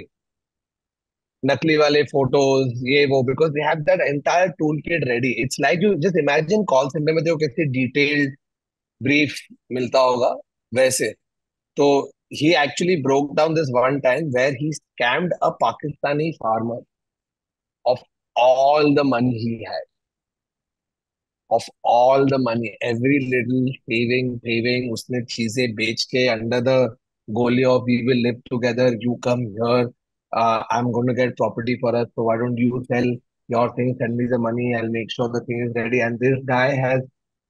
नकली वाले photos, ये वो, because they have that entire toolkit ready. It's like you just imagine call center में देखो कैसे detailed brief मिलता होगा वैसे. So he actually broke down this one time where he scammed a Pakistani farmer of all the money he had, of all the money, every little saving, उसने चीजें बेच के under the गोली of we will live together, you come here, I'm going to get property for us, so why don't you sell your thing, send me the money, I'll make sure the thing is ready. And this guy has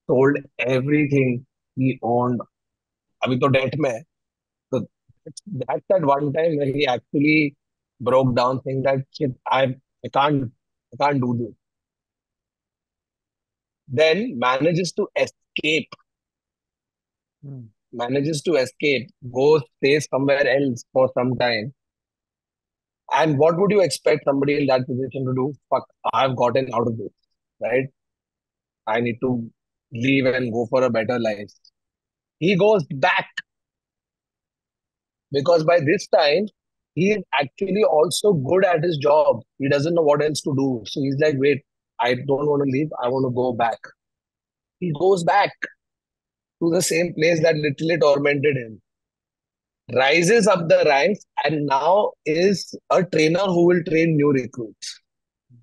sold everything he owned. अभी तो date में है. So that's that one time where he actually broke down, saying that shit, I can't, I can't do this. Then Hmm. manages to escape, goes stays somewhere else for some time. And what would you expect somebody in that position to do? Fuck, I've gotten out of this, right? I need to leave and go for a better life. He goes back because by this time he is actually also good at his job. He doesn't know what else to do. So he's like, wait, I don't want to leave. I want to go back. He goes back to the same place that literally tormented him, rises up the ranks, and now is a trainer who will train new recruits.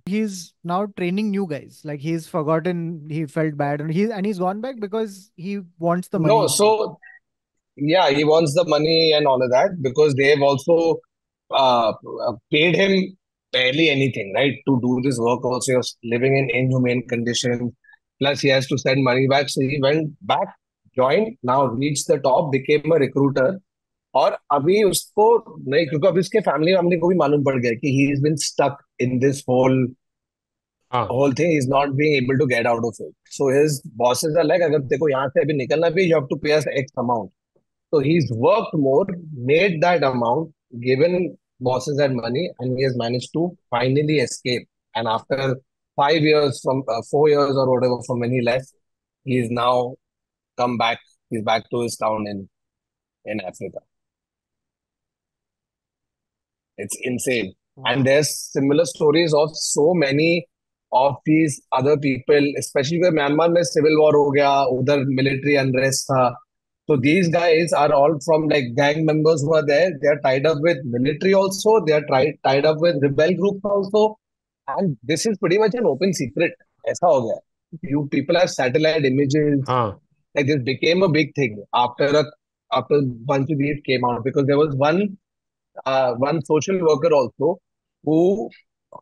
He's now training new guys. Like he's forgotten, he felt bad, and he's gone back because he wants the No, money. so yeah, he wants the money and all of that because they've also paid him barely anything, right, to do this work. Also, he was living in inhumane conditions. Plus, he has to send money back. So he went back, joined, now reached the top, became a recruiter. और अभी उसको नहीं, क्योंकि अभी उसके family family को भी मालूम पड़ गया कि he is been stuck in this हाँ. whole thing. He's not being able to get out of it. So his bosses are like, अगर देखो यहाँ से अभी निकलना भी, you have to pay us X amount. So he's worked more, made that amount, given bosses that money, and he has managed to finally escape. And after 5 years, from 4 years or whatever from when he left, he's now come back. He's back to his town in Africa. It's insane. And Wow. there's similar stories of so many of these other people, especially where Myanmar में civil war हो गया, उधर military unrest था. So these guys are all from like gang members who are there. They are tied up with military also. They are tied up with rebel groups also. And this is pretty much an open secret. ऐसा हो गया. You people have satellite images. हाँ. Like this became a big thing after a bunch of these came out because there was one social worker also who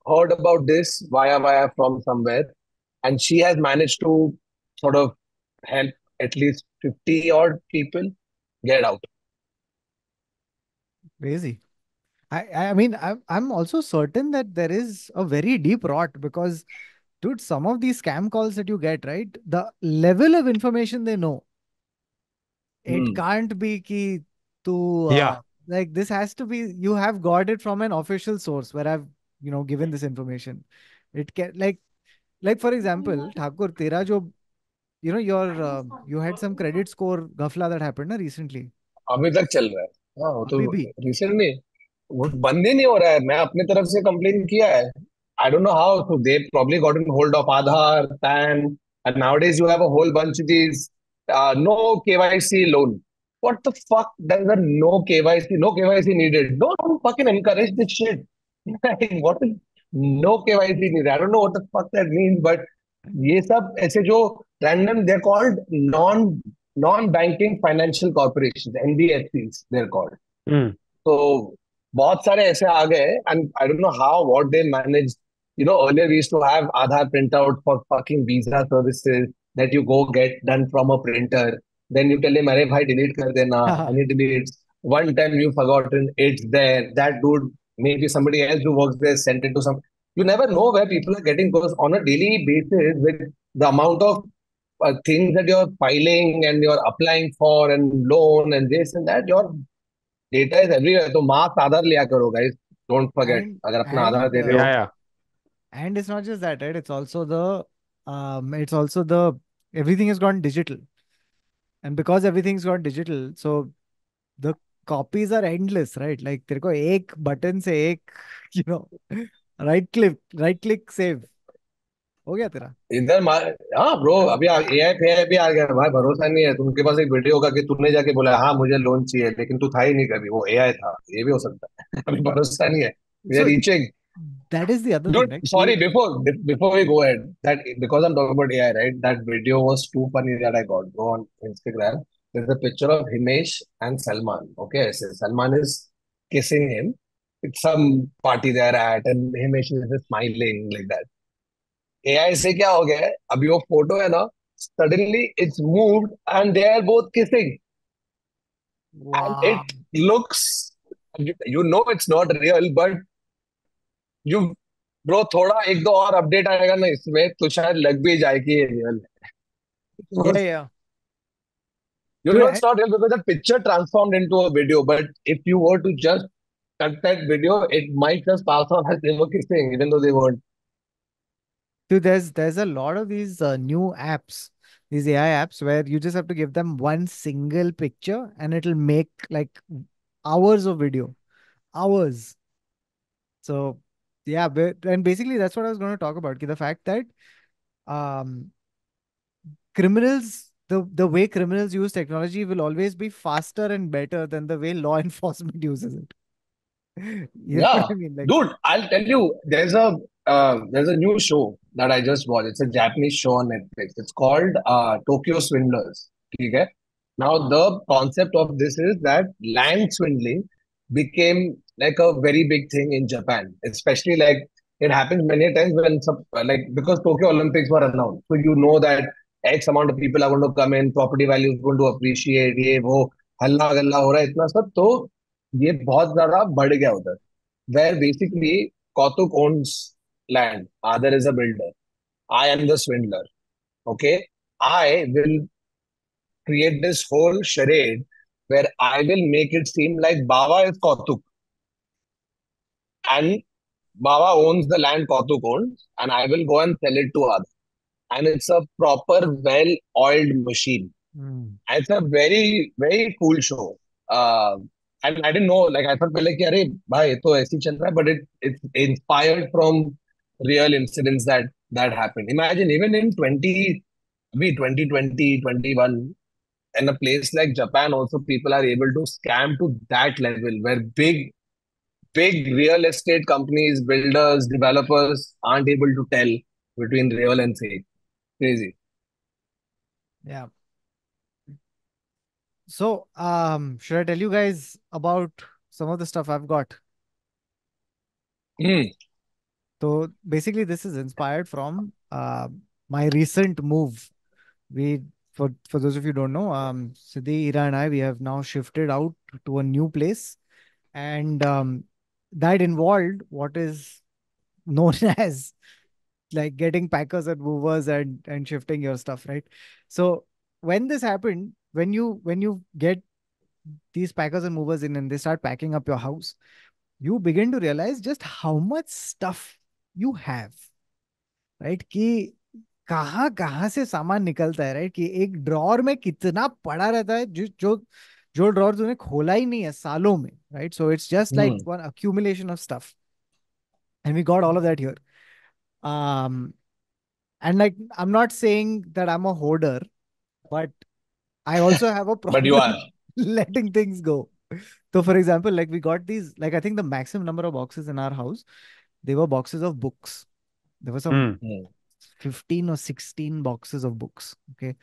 heard about this via from somewhere, and she has managed to sort of help at least 50 odd people get out. Crazy. I mean, I'm also certain that there is a very deep rot because Dude, some of these scam calls that you get, right? The level of information they know, it Hmm. can't be ki to Yeah. like this has to be you have got it from an official source where I've given this information. It can like for example, Thakur, tera jo your you had some credit score ghafla that happened na recently. अभी तक चल रहा है। हाँ, वो तो अभी भी रिसेंटली वो बंद ही नहीं हो रहा है। मैं अपने तरफ से कंप्लेन किया है। I don't know how, so they probably got in hold of Aadhaar, PAN, and nowadays you have a whole bunch of these no KYC loan. What the fuck does a no KYC, no KYC needed? Don't fucking encourage this shit. Like, what is no KYC needed? I don't know what the fuck that means, but ये सब ऐसे जो random, they're called non-banking financial corporations, NBFCs, they're called. Mm. तो बहुत सारे ऐसे आ गए, and I don't know how, what they manage. Earlier we used to have Aadhaar printout for fucking visa services that you go get done from a printer. Then you tell him, "अरे भाई delete कर देना," and he deletes. One time you forgotten, it's there. That dude, maybe somebody else who works there sent it to some. You never know where people are getting, because on a daily basis with the amount of things that you're filing and you're applying for and loan and this and that, your data is everywhere. तो marks आधार लिया करो guys, don't forget, and अगर अपना आधार and दे रहे हो। Yeah, yeah. and it's not just that, right? It's also the everything has gone digital. And because everything's gone digital, so the copies are endless, right? Like तेरे को एक button से एक you know right click save हो गया तेरा। इधर हाँ ब्रो, अभी एआई पे भी आ गया है भाई, भरोसा नहीं है। तुमके पास एक वीडियो होगा कि तूने जाके बोला हाँ मुझे लोन चाहिए, लेकिन तू था ही नहीं कभी, वो एआई था। ये भी हो सकता है। अभी भरोसा नहीं है। We are So reaching. that is the other thing, Dude, right? sorry, before we go ahead, that because I'm talking about AI, right? That video was too funny that I got. Go on Instagram. There's a picture of Himesh and Salman. Okay, so Salman is kissing him. It's some party they're at, and Himesh is just smiling like that. AI से क्या हो गया है? अभी वो photo है ना, suddenly it's moved and they are both kissing, and Wow. it looks, you know it's not real, but you, bro, थोड़ा एक दो और अपडेट आएगा ना इसमें, तो शायद लग भी जाए कि ये रियल है। Yeah, yeah. You Dude, know it's not real because the picture transformed into a video, but if you were to just cut that video, it might just pass off as they were kissing, even though they weren't. dude, there's a lot of these new apps, these AI apps where you just have to give them one single picture and it'll make like hours of video, hours. So yeah, and basically that's what I was going to talk about. The fact that um the way criminals use technology will always be faster and better than the way law enforcement uses it. You know what Yeah, I mean? Like, dude, I'll tell you, there's a new show that I just watched. It's a Japanese show on Netflix. It's called Tokyo Swindlers. Okay? Now the concept of this is that land swindling became like a very big thing in Japan, especially like it happens many times when some, like, because Tokyo Olympics were announced, so you know that X amount of people are going to come in, property value is going to appreciate, ये वो हल्ला गल्ला हो रहा है इतना सब, तो ये बहुत ज्यादा बढ़ गया उधर, where basically Kautuk owns land, Adar is a builder, I am the swindler. Okay, I will create this whole charade where I will make it seem like Baba is Kautuk, and Baba owns the land Kautuk owns, and I will go and sell it to Adar, and it's a proper well-oiled machine. hmm. It's a very, very cool show. And I didn't know, like, I thought पहले कि अरे भाई ये तो ऐसे ही चल रहा है, but it's inspired from real incidents that happened. Imagine even in 2020, 21, in a place like Japan also, people are able to scam to that level where big real estate companies, builders, developers aren't able to tell between real and fake. Crazy. Yeah. So, should I tell you guys about some of the stuff I've got? Hmm. So basically, this is inspired from my recent move. We for those of you who don't know, Siddhi, Ira, and I, we have now shifted out to a new place, and that involved what is known as like getting packers and movers and shifting your stuff, right? So when this happened, when you get these packers and movers in and they start packing up your house, you begin to realize just how much stuff you have, right? कि कहाँ कहाँ से सामान निकलता है, right? कि एक drawer में कितना पड़ा रहता है जो जो जो ड्रॉर तूने खोला ही नहीं है सालों में, right? So it's just like Hmm. One accumulation of stuff, and we got all of that here. um and like, I'm not saying that I'm a hoarder, but I also have a But you are. problem letting things go. So for example, like we got these, like I think the maximum number of boxes in our house, they were boxes of books. There were some Hmm. Hmm. 15 or 16 boxes of books. Okay.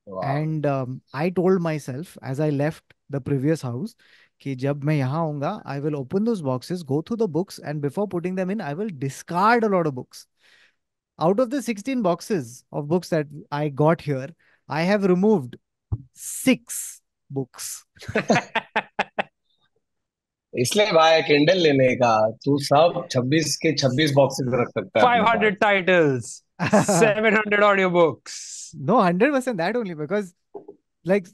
Wow. And I told myself as I left the previous house कि जब मैं यहाँ आऊंगा, I will open those boxes, go through the books, and before putting them in, I will discard a lot of books. Out of the 16 boxes of books that I got here, I have removed 6 books. इसलिए भाई Kindle लेने का, तू सब 26 के 26 boxes रख सकता है अपने पास. 500 titles, 700 audiobooks. No, 100% that only, because like,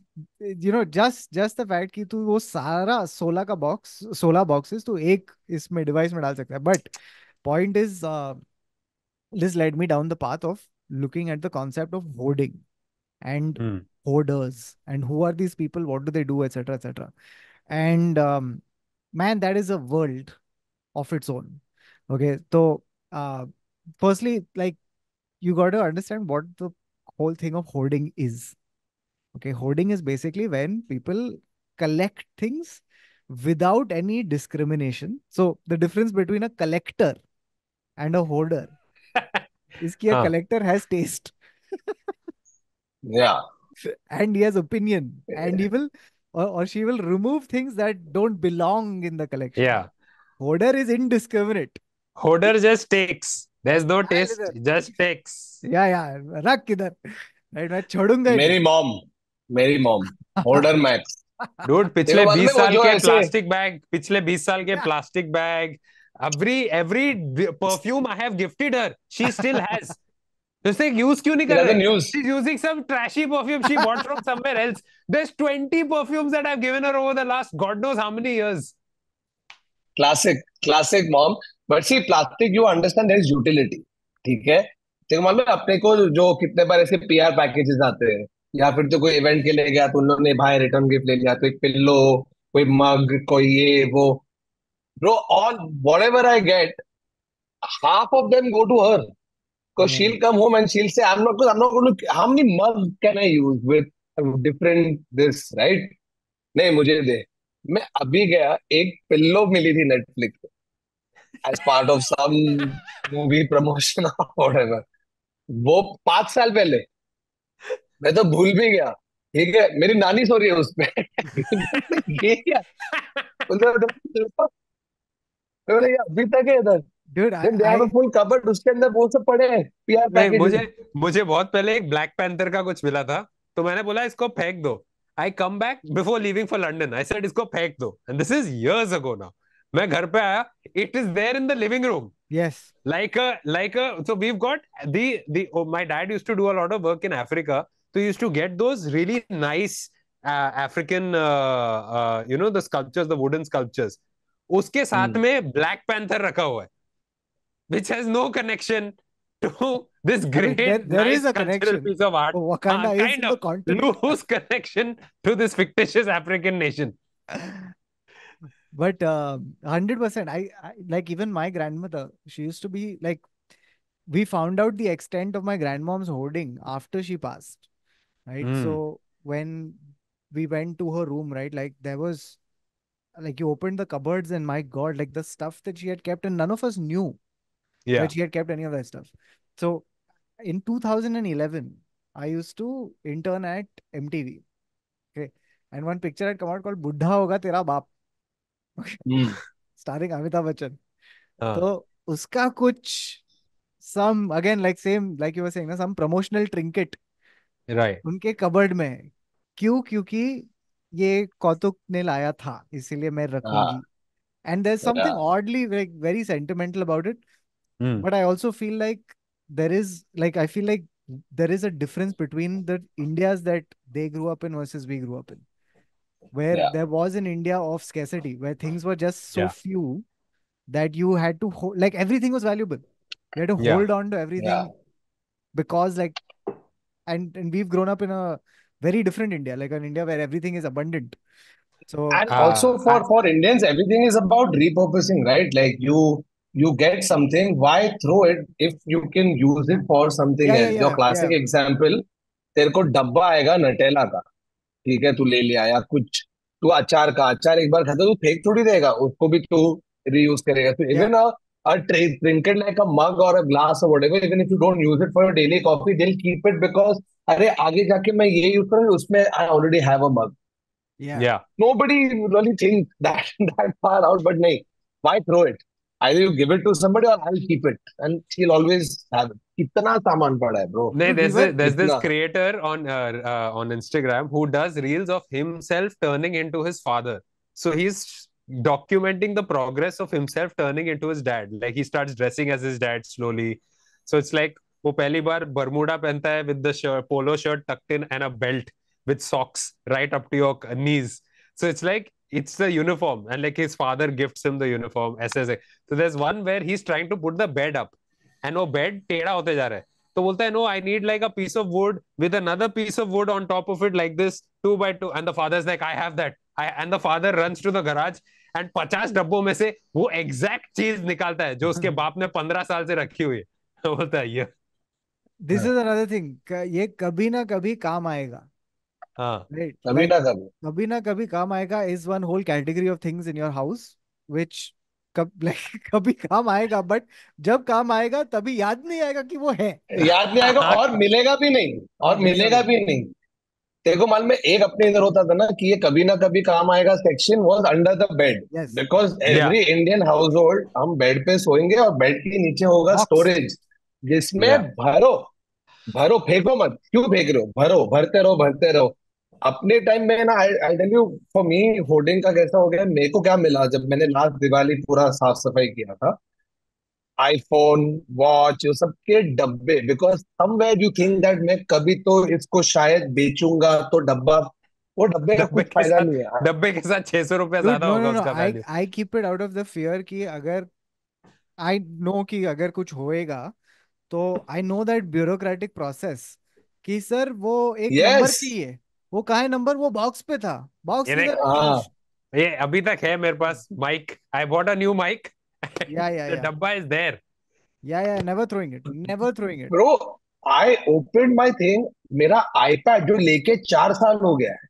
just the fact कि तू वो सारा 16 boxes तू एक इसमें डिवाइस में डाल सकता है. But point is, this led me down the path of looking at the concept of hoarding and Hmm. hoarders, and who are these people, what do they do, etc., etc. And man, that is a world of its own. Okay, so firstly, like, you got to understand what the whole thing of hoarding is. Okay, hoarding is basically when people collect things without any discrimination. So the difference between a collector and a hoarder is that a Huh. collector has taste Yeah. and he has opinion, and he will, or she will remove things that don't belong in the collection. Yeah. Hoarder is indiscriminate. Hoarder just takes. There's no डाल taste, इधर. just takes. या रख इधर, right? मैं छोड़ूंगा ही नहीं. मेरी mom holder max. Dude, तेरे को पिछले मालूम 20 है वो साल जो के ऐसे. प्लास्टिक बैग, पिछले 20 साल के plastic bag, every perfume I have gifted her, she still has. जैसे यूज क्यों नहीं She कर रहे? doesn't use. She's using some trashy perfume she bought from somewhere else. There's 20 perfumes that I've given her over the last God knows how many years. Classic mom. But see plastic, you understand there is utility. ठीक है. तेरे को मालूम है अपने को जो कितने बार ऐसे पीआर पैकेजेस आते हैं, या फिर तो कोई इवेंट के लिए गया तो उन लोगों ने भाई रिटर्न गिफ्ट ले लिया, तो एक पिल्लो, कोई मग, कोई ये वो. Bro, all whatever I get, half of them go to her. Because Yeah. she'll come home and she'll say, I'm not going to, how many mugs can I use with different this, right? नहीं, मुझे दे. मैं अभी गया, एक pillow मिली थी Netflix as part of some movie promotion और whatever. वो 5 साल पहले. मैं तो भूल भी गया. ठीक है, मेरी नानी सो रही है उसपे. ये क्या. बोले, ये अभी तक है इधर. Dude, Then they have a full cupboard, उसके अंदर वो सब पड़े हैं पीआर नहीं, पैकेजेस. मुझे बहुत पहले एक ब्लैक पैंथर का कुछ मिला था, तो मैंने बोला इसको फेंक दो. I come back before leaving for London, I said इसको फेंक दो, and this is years ago now. मैं घर पे आया, it is there in the living room. yes. So we've got my dad used to do a lot of work in Africa, so he used to get those really nice African the sculptures, the wooden sculptures. उसके साथ में black panther रखा हुआ है, which has no connection to this I mean, great there is nice a cultural connection. piece of art. Wakanda is Kind in of the context. loose connection to this fictitious African nation. But 100%, I like, even my grandmother, she used to be like, we found out the extent of my grandmom's hoarding after she passed, right? So when we went to her room, right, like there was, like, you opened the cupboards and my God, like the stuff that she had kept, and none of us knew Yeah. that she had kept any of that stuff. So in 2011, I used to intern at MTV. Okay. And one picture had come out called Buddha Hoga Tera Baap, starring Amitabh Bachchan. हाँ. तो उसका कुछ, some, again, like same, like you were saying, na, some promotional trinket Right. उनके cupboard में है. क्यों? क्योंकि ये कौतुक ने लाया था, इसीलिए मैं रखूंगी. And there's something oddly, like, very sentimental about it. Hmm. But I also feel like there is like, I feel like there is a difference between the Indias that they grew up in versus we grew up in, where Yeah, there was an India of scarcity, where things were just so Yeah. few that you had to like everything was valuable. You had to Yeah. hold on to yeah. everything because like, and we've grown up in a very different India, like an India where everything is abundant. So And also I for Indians, everything is about repurposing, right? Like you get something, why throw it if you can use it for something yeah, yeah, else? Your yeah, classic yeah. example, तेरे को डब्बा आएगा Nutella का, ठीक है, तू ले लिया, या कुछ तू अचार का, अचार एक बार खाता तू फेंक थोड़ी देगा उसको, भी तू रीयूज करेगा. तो Yeah. Even a tray printed like a mug or a glass or whatever, even if you don't use it for your daily coffee, they'll keep it because अरे आगे जाके मैं ये यूज करूँ, उसमें I already have a mug. Yeah. Yeah. Nobody really thinks that that far out, but nahi, why throw it? Either you give it to somebody or I'll keep it, and she'll always have it. कितना सामान पड़ा है, bro? No, Dude, we were there's this कितना? creator on Instagram who does reels of himself turning into his father. So he's documenting the progress of himself turning into his dad. Like he starts dressing as his dad slowly. So it's like वो पहली बार Bermuda पहनता है with the shirt, polo shirt tucked in and a belt with socks right up to your knees. So it's like it's the uniform, and like his father gifts him the uniform. ऐसे ऐसे. So there's one where he's trying to put the bed up, and वो bed टेढ़ा होते जा रहा है. तो बोलता है no I need like a piece of wood with another piece of wood on top of it like this 2 by 2 and the father is like I have that and the father runs to the garage and 50 डब्बों में से वो exact चीज निकालता है जो उसके बाप ने 15 साल से रखी हुई है. तो बोलता है ये. this is another thing. ये कभी ना कभी काम आएगा. हाँ. Right. कभी Like ना कभी. कभी ना कभी काम आएगा is one whole category of things in your house which like कभी काम आएगा, but जब काम आएगा तभी याद नहीं आएगा कि वो है. याद नहीं आएगा और मिलेगा भी नहीं. हाँ, और मिलेगा मिलेगा भी. भी नहीं. तेरे को मालूम है, एक अपने इधर होता था ना कि ये कभी ना कभी काम आएगा section was under the bed. Yes. Because या. एवरी इंडियन हाउस होल्ड, हम बेड पे सोएंगे और बेड के नीचे होगा Box. स्टोरेज, जिसमें या. भरो भरो, फेंको मत. क्यों फेंक रहे हो? भरो, भरते रहो, भरते रहो. अपने टाइम में ना, I tell you, for me hoarding का कैसा हो गया, मेरे को क्या मिला जब मैंने लास्ट दिवाली पूरा साफ सफाई किया था, आईफोन, वॉच, ये सब के डब्बे. Because somewhere you think that मैं कभी तो इसको शायद बेचूंगा, तो डब्बा, वो डब्बे का डब्बे कुछ के फायदा साथ नहीं है. डब्बे के साथ 600 रुपया Dude, ज्यादा no, होगा no, no. उसका I value. I keep it out of the fear कि अगर I know कि अगर कुछ होएगा तो I know that bureaucratic process कि सर वो एक नंबर यस. चाहिए. वो कहाँ है नंबर? वो बॉक्स पे था. बॉक्स ये किधर देख, है? हाँ. ये अभी तक है मेरे पास mic. I bought a new mic. Yeah, yeah, the yeah. Dabba is there. Yeah, yeah. Never throwing it. Never throwing it. Bro, I open my thing, मेरा आईपैड जो लेके 4 साल हो गया है,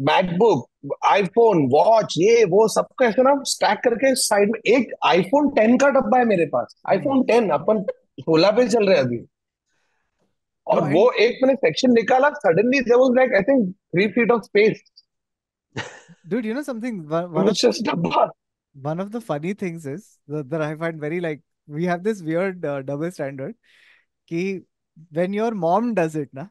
मैकबुक, आईफोन, वॉच, ये वो सबका ऐसे ना स्टैक करके साइड में, एक आईफोन 10 का डब्बा है मेरे पास. Hmm. आईफोन 10 अपन 16 पे चल रहे हैं अभी. No, और वो and एक मैंने सेक्शन निकाला, suddenly there was like I think 3 feet of space. dude, you know something? It's just डब्बा. One of the funny things is that I find very like we have this weird double standard. कि when your mom does it, ना,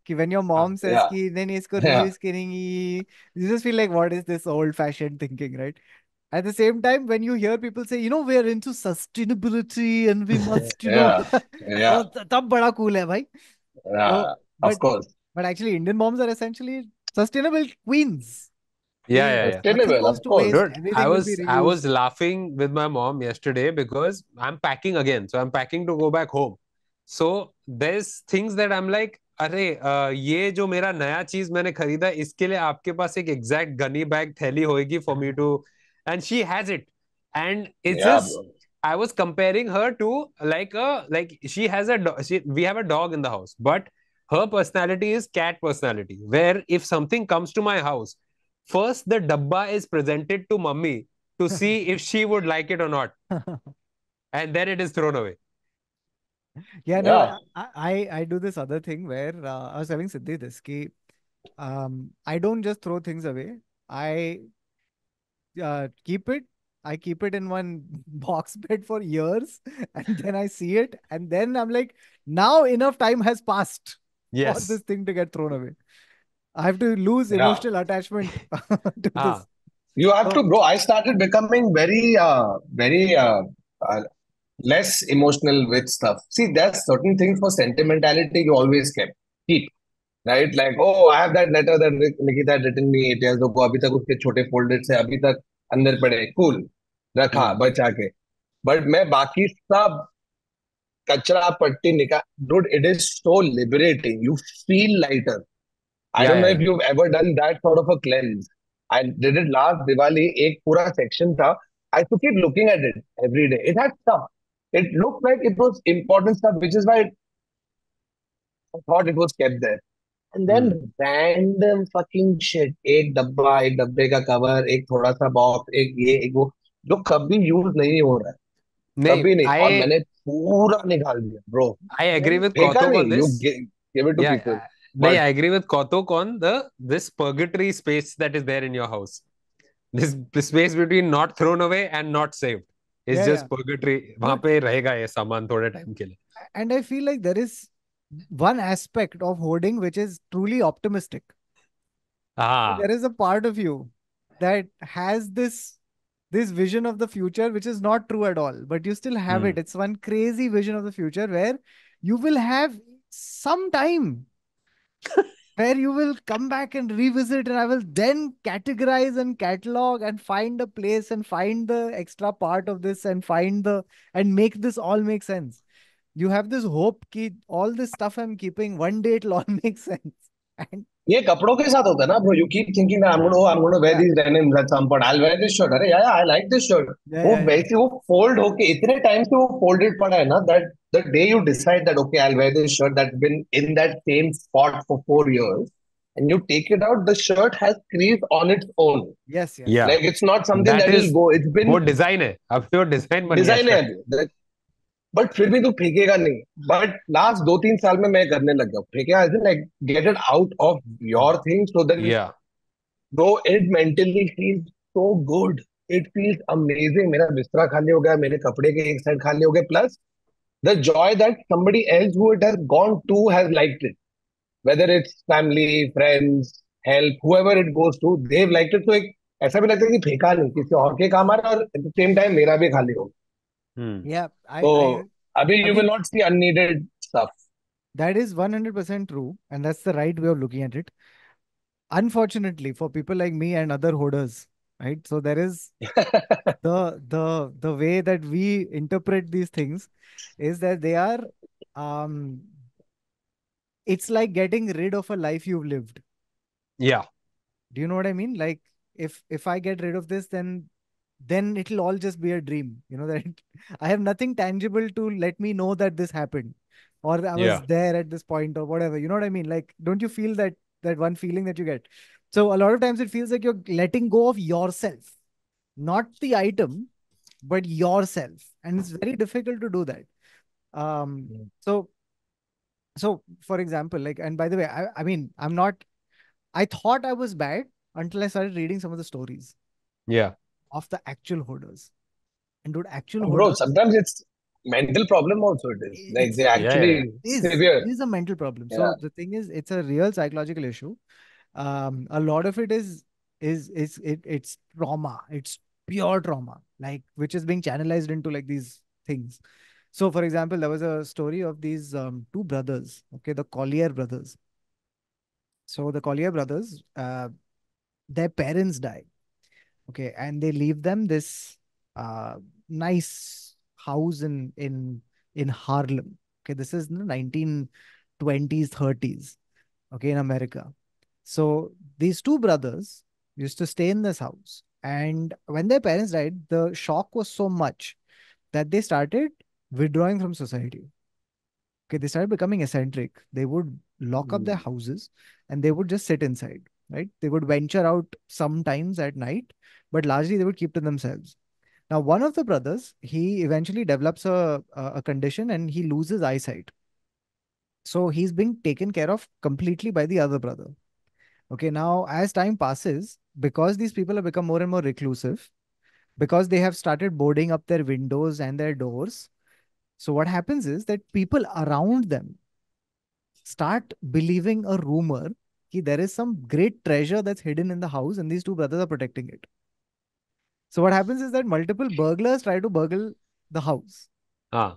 कि when your हाँ. mom says या, कि नहीं नहीं इसको या. reuse करेंगी, you just feel like what is this old fashioned thinking, right? At the same time, when you hear people say, we are into sustainability and we must, या, या, वो तब बड़ा cool है भाई. या, So, of but course. but actually, Indian moms are essentially sustainable queens. Yeah, कि yeah, yeah. nothing sustainable, goes of to course. waste. Dude, I Everything will be was I reused. was laughing with my mom yesterday because I'm packing again. So I'm packing to go back home. So there's things that I'm like, अरे ये जो मेरा नया चीज मैंने खरीदा इसके लिए आपके पास एक एग्जैक्ट गनी बैग थैली होएगी for me too. And she has it. And it's yeah just bro. I was comparing her to like she has a we have a dog in the house, but her personality is cat personality, where if something comes to my house, first the dabba is presented to mummy to see if she would like it or not, and then it is thrown away. Yeah, no, या. I do this other thing where I was telling Siddhi this ki, I don't just throw things away. I keep it. I keep it in one box bed for years, and then I see it, and then I'm like, now enough time has passed for this Yes. thing to get thrown away. I have to lose या. emotional attachment to Ah. this. You have So to, bro. I started becoming very, very, less emotional with stuff. See, there's certain things for sentimentality you always keep, right? Like, oh, I have that letter that Nikita had written me 8 years ago. अभी तक उसके छोटे folded से अभी तक अंदर पड़े, cool, रखा Hmm. बचा के. But मैं बाकी सब कचरा पट्टी निकाल, dude, it is so liberating. You feel lighter. I Yeah, don't know yeah, if yeah. you've ever done that sort of a cleanse. I did it last Diwali. एक पूरा section था. I used to keep looking at it every day. It had stuff. It looked like it was important stuff, which is why I thought it was kept there. And Hmm. then random fucking shit. एक डब्बा, एक डब्बे का cover, एक थोड़ा सा box, एक ये, एक वो, जो कभी यूज नहीं हो रहा है, नहीं, कभी नहीं. और I मैंने पूरा निकाल दिया, ब्रो. I agree with फेंका Kautuk नहीं. on You this. give it to Yeah, people. no, But I agree with Kautuk on the this purgatory space that is there in your house. This space between not thrown away and not saved is Yeah, yeah. just purgatory. वहां Dude, पे रहेगा ये सामान थोड़े time के लिए. and I feel like there is one aspect of hoarding which is truly optimistic. Ah, There is a part of you that has this vision of the future which is not true at all, but you still have hmm. it. It's one crazy vision of the future where you will have some time where you will come back and revisit, and I will then categorize and catalog and find a place and find the extra part of this and find the and make this all make sense. You have this hope that all this stuff I'm keeping, one day it'll all make sense. And ये कपड़ों के साथ होता है ना, bro. You keep thinking Hmm. I'm going to wear yeah, these denim at some point. I'll wear this shirt. अरे यार, I like this shirt. yeah, वो yeah, yeah. वैसे वो फोल्ड होके इतने टाइम से वो फोल्डेड पड़ा है ना, that the day you decide that okay, I'll wear this shirt that's been in that same spot for 4 years, and you take it out, the shirt has crease on its own. Yes, yes, yes. Yeah, Like it's not something that that will is go. It's been वो design है. अब तो design बन गया design है shirt. अभी. But फिर भी तू फेंकेगा नहीं. बट लास्ट 2-3 साल में मैं करने लग गया फेंकेगा. Like get it out of your thing so that Yeah, bro it mentally feels so good. It feels amazing. मेरा बिस्तरा खाली हो गया, मेरे कपड़े के एक साइड खाली हो गए, plus the Joy that somebody else who it has gone to has liked it, whether it's family, friends, help, whoever it goes to, they've liked it. तो एक ऐसा भी लगता है कि फेंका नहीं, किसी और के काम आ रहा है, और एट द सेम टाइम मेरा भी खाली हो. hmm. Yeah, तो I अभी you will agree. not see unneeded stuff. That is 100% true, and that's the right way of looking at it. Unfortunately, for people like me and other hoarders, right? So there is the way that we interpret these things is that they are um it's like getting rid of a life you've lived. Yeah, Do you know what I mean? Like if I get rid of this, then it'll all just be a dream. You know that I have nothing tangible to let me know that this happened or I was yeah, there at this point or whatever. You know what I mean? Like, don't you feel that one feeling that you get? So a lot of times it feels like you're letting go of yourself, not the item, but yourself, and it's very difficult to do that. Um, Mm. so so for example, like, and by the way, I mean, I'm not. I thought I was bad until I started reading some of the stories yeah, of the actual hoarders. And dude, actual Bro, hoarders, sometimes it's mental problem also. It is like it's they yeah, yeah. actually it severe. is a mental problem. Yeah. So the thing is, it's a real psychological issue. A lot of it it's trauma. It's pure trauma, like which is being channelized into like these things. So, for example, there was a story of these two brothers. Okay, the Collier brothers. So the Collier brothers, their parents die. Okay, and they leave them this nice house in Harlem. Okay, this is in the 1920s, 30s. Okay, in America. So these two brothers used to stay in this house, and when their parents died, the shock was so much that they started withdrawing from society. Okay, they started becoming eccentric. They would lock up their Mm. houses and they would just sit inside, right? They would venture out sometimes at night, but largely they would keep to themselves. Now, one of the brothers, he eventually develops a condition and he loses eyesight. So he's being taken care of completely by the other brother. Okay, now as time passes, because these people have become more and more reclusive, because they have started boarding up their windows and their doors. So what happens is that people around them start believing a rumor that there is some great treasure that's hidden in the house and these two brothers are protecting it. So what happens is that multiple burglars try to burgle the house. Ah.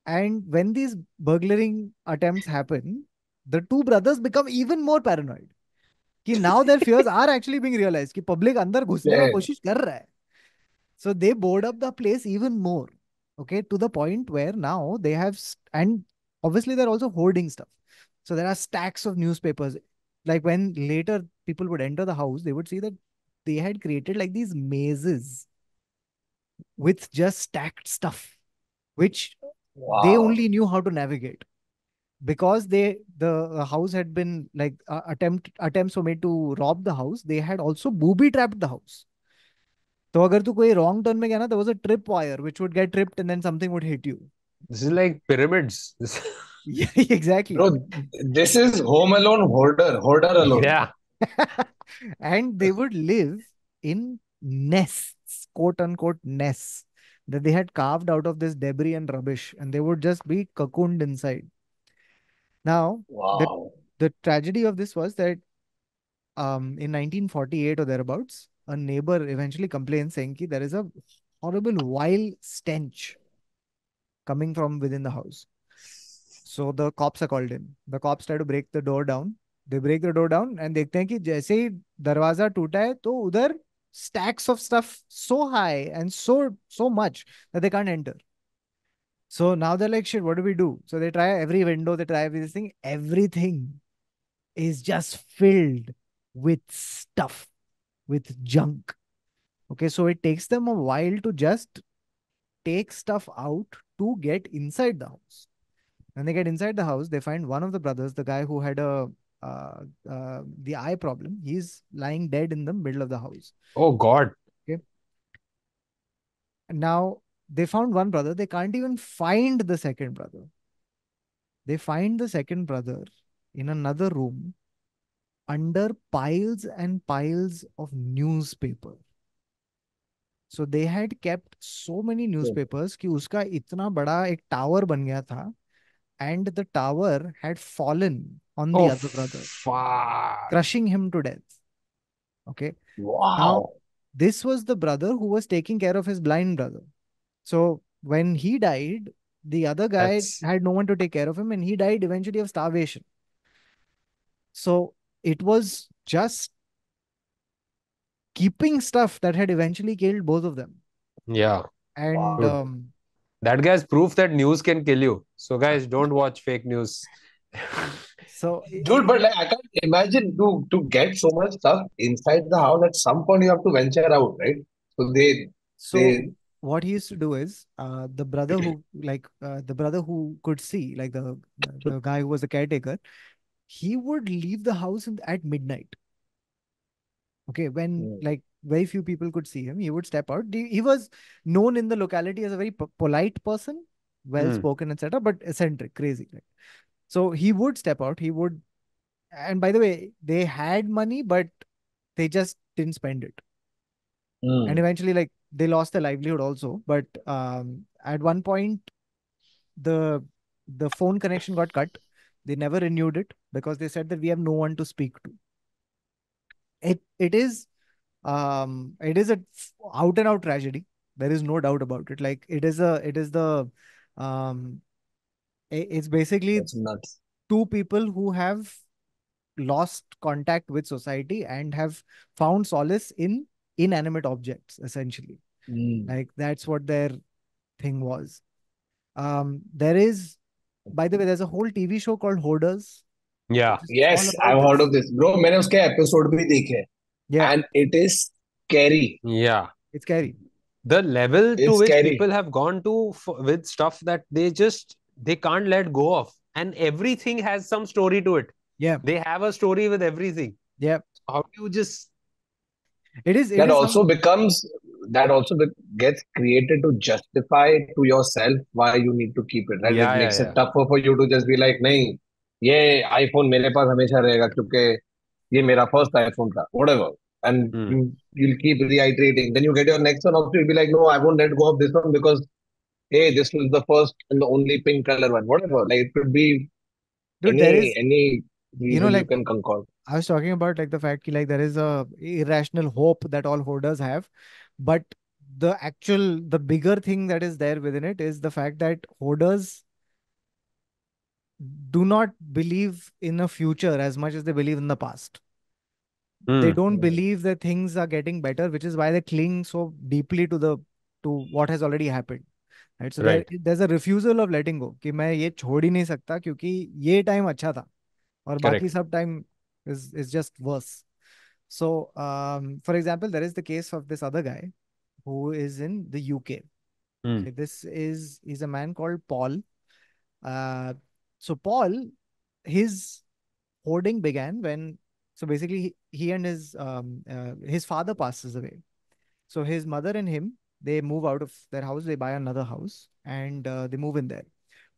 And when these burglaring attempts happen, the two brothers become even more paranoid. कि now their fears are actually being realized कि public अंदर घुसने का Yeah. कोशिश कर रहा है. So they board up the place even more. Okay, to the point where now they have, and obviously they're also hoarding stuff. So there are stacks of newspapers. Like when later people would enter the house, they would see that they had created like these mazes with just stacked stuff, which they Wow. only knew how to navigate because the house had been like attempts were made to rob the house. They had also booby trapped the house. तो अगर तू कोई wrong turn में गया ना, there was a trip wire which would get tripped and then something would hit you. This is like pyramids. Yeah, exactly. Bro, this is Home Alone hoarder alone. Yeah. And they would live in nests, quote unquote nests, that they had carved out of this debris and rubbish, and they would just be cocooned inside. Now, the Wow. the tragedy of this was that in 1948 or thereabouts, a neighbor eventually complained saying that there is a horrible vile stench coming from within the house. So the cops are called in. The cops try to break the door down. They break the door down and देखते हैं कि जैसे ही दरवाजा टूटा है तो उधर stacks of stuff so high and so much that they can't enter. So now they're like, shit, what do we do? So they try every window, they try everything. Everything is just filled with stuff, with junk. Okay, so it takes them a while to just take stuff out to get inside the house. When they get inside the house, they find one of the brothers, the guy who had the eye problem. He's lying dead in the middle of the house. Oh God. Okay. And now they found one brother. They can't even find the second brother. They find the second brother in another room under piles and piles of newspaper. So they had kept so many newspapers कि उसका इतना बड़ा एक tower बन गया था, and the tower had fallen on the Oh other brother, fuck. crushing him to death. Okay. Now, Wow. this was the brother who was taking care of his blind brother. So when he died, the other guy That's had no one to take care of him, and he died eventually of starvation. So it was just keeping stuff that had eventually killed both of them. yeah. And Dude, that guy's proof that news can kill you. So guys, don't watch fake news. so Dude, but like I can't imagine to get so much stuff inside the house. At some point, you have to venture out, right? So so they what he used to do is the brother who could see, like the guy who was the caretaker, he would leave the house at midnight. Okay, when Hmm. like very few people could see him, he would step out. He was known in the locality as a very polite person, well Hmm. spoken, etc., but eccentric, crazy. Right? So he would step out. He would, and by the way, they had money, but they just didn't spend it. And Hmm. eventually, like they lost their livelihood also. But at one point, the the phone connection got cut. They never renewed it because they said that we have no one to speak to. It is a out and out tragedy. There is no doubt about it. Like um it's basically That's nuts. two people who have lost contact with society and have found solace in inanimate objects, essentially. Hmm. Like that's what their thing was. There is, by the way, there's a whole TV show called Hoarders, Yeah. which is all Yes, about I've heard this. of this, bro. मैंने उसके episode भी देखे हैं, Yeah, and it is scary. Yeah. it's scary. The level to It's which scary. people have gone to with stuff that they can't let go of, and everything has some story to it. Yeah, They have a story with everything. yeah. How do you just It That is also some. becomes that also gets created to justify to yourself why you need to keep it, right? It yeah, yeah, makes it yeah. tougher for you to just be like, नहीं, ये iPhone मेरे पास हमेशा रहेगा क्योंकि ये मेरा first iPhone था, whatever. And Hmm. you'll keep reiterating. Then you get your next one also, you'll be like, no, I won't let go of this one because hey, this was the first and the only pink color one, whatever. Like it could be Dude, there is, any reason you like can concoct. I was talking about like the fact that like there is a irrational hope that all hoarders have, but the bigger thing that is there within it is the fact that hoarders do not believe in a future as much as they believe in the past. They Hmm. don't believe that things are getting better, which is why they cling so deeply to what has already happened. Right? So Right. there's a refusal of letting go कि मैं ये छोड़ ही नहीं सकता क्योंकि ये time अच्छा था और बाकी Correct. सब time is just worse. So, for example, there is the case of this other guy who is in the UK. Hmm. Okay, he's a man called Paul. Uh, so Paul, his hoarding began when so basically he and his father passes away. So his mother and him, they move out of their house, they buy another house, and they move in there.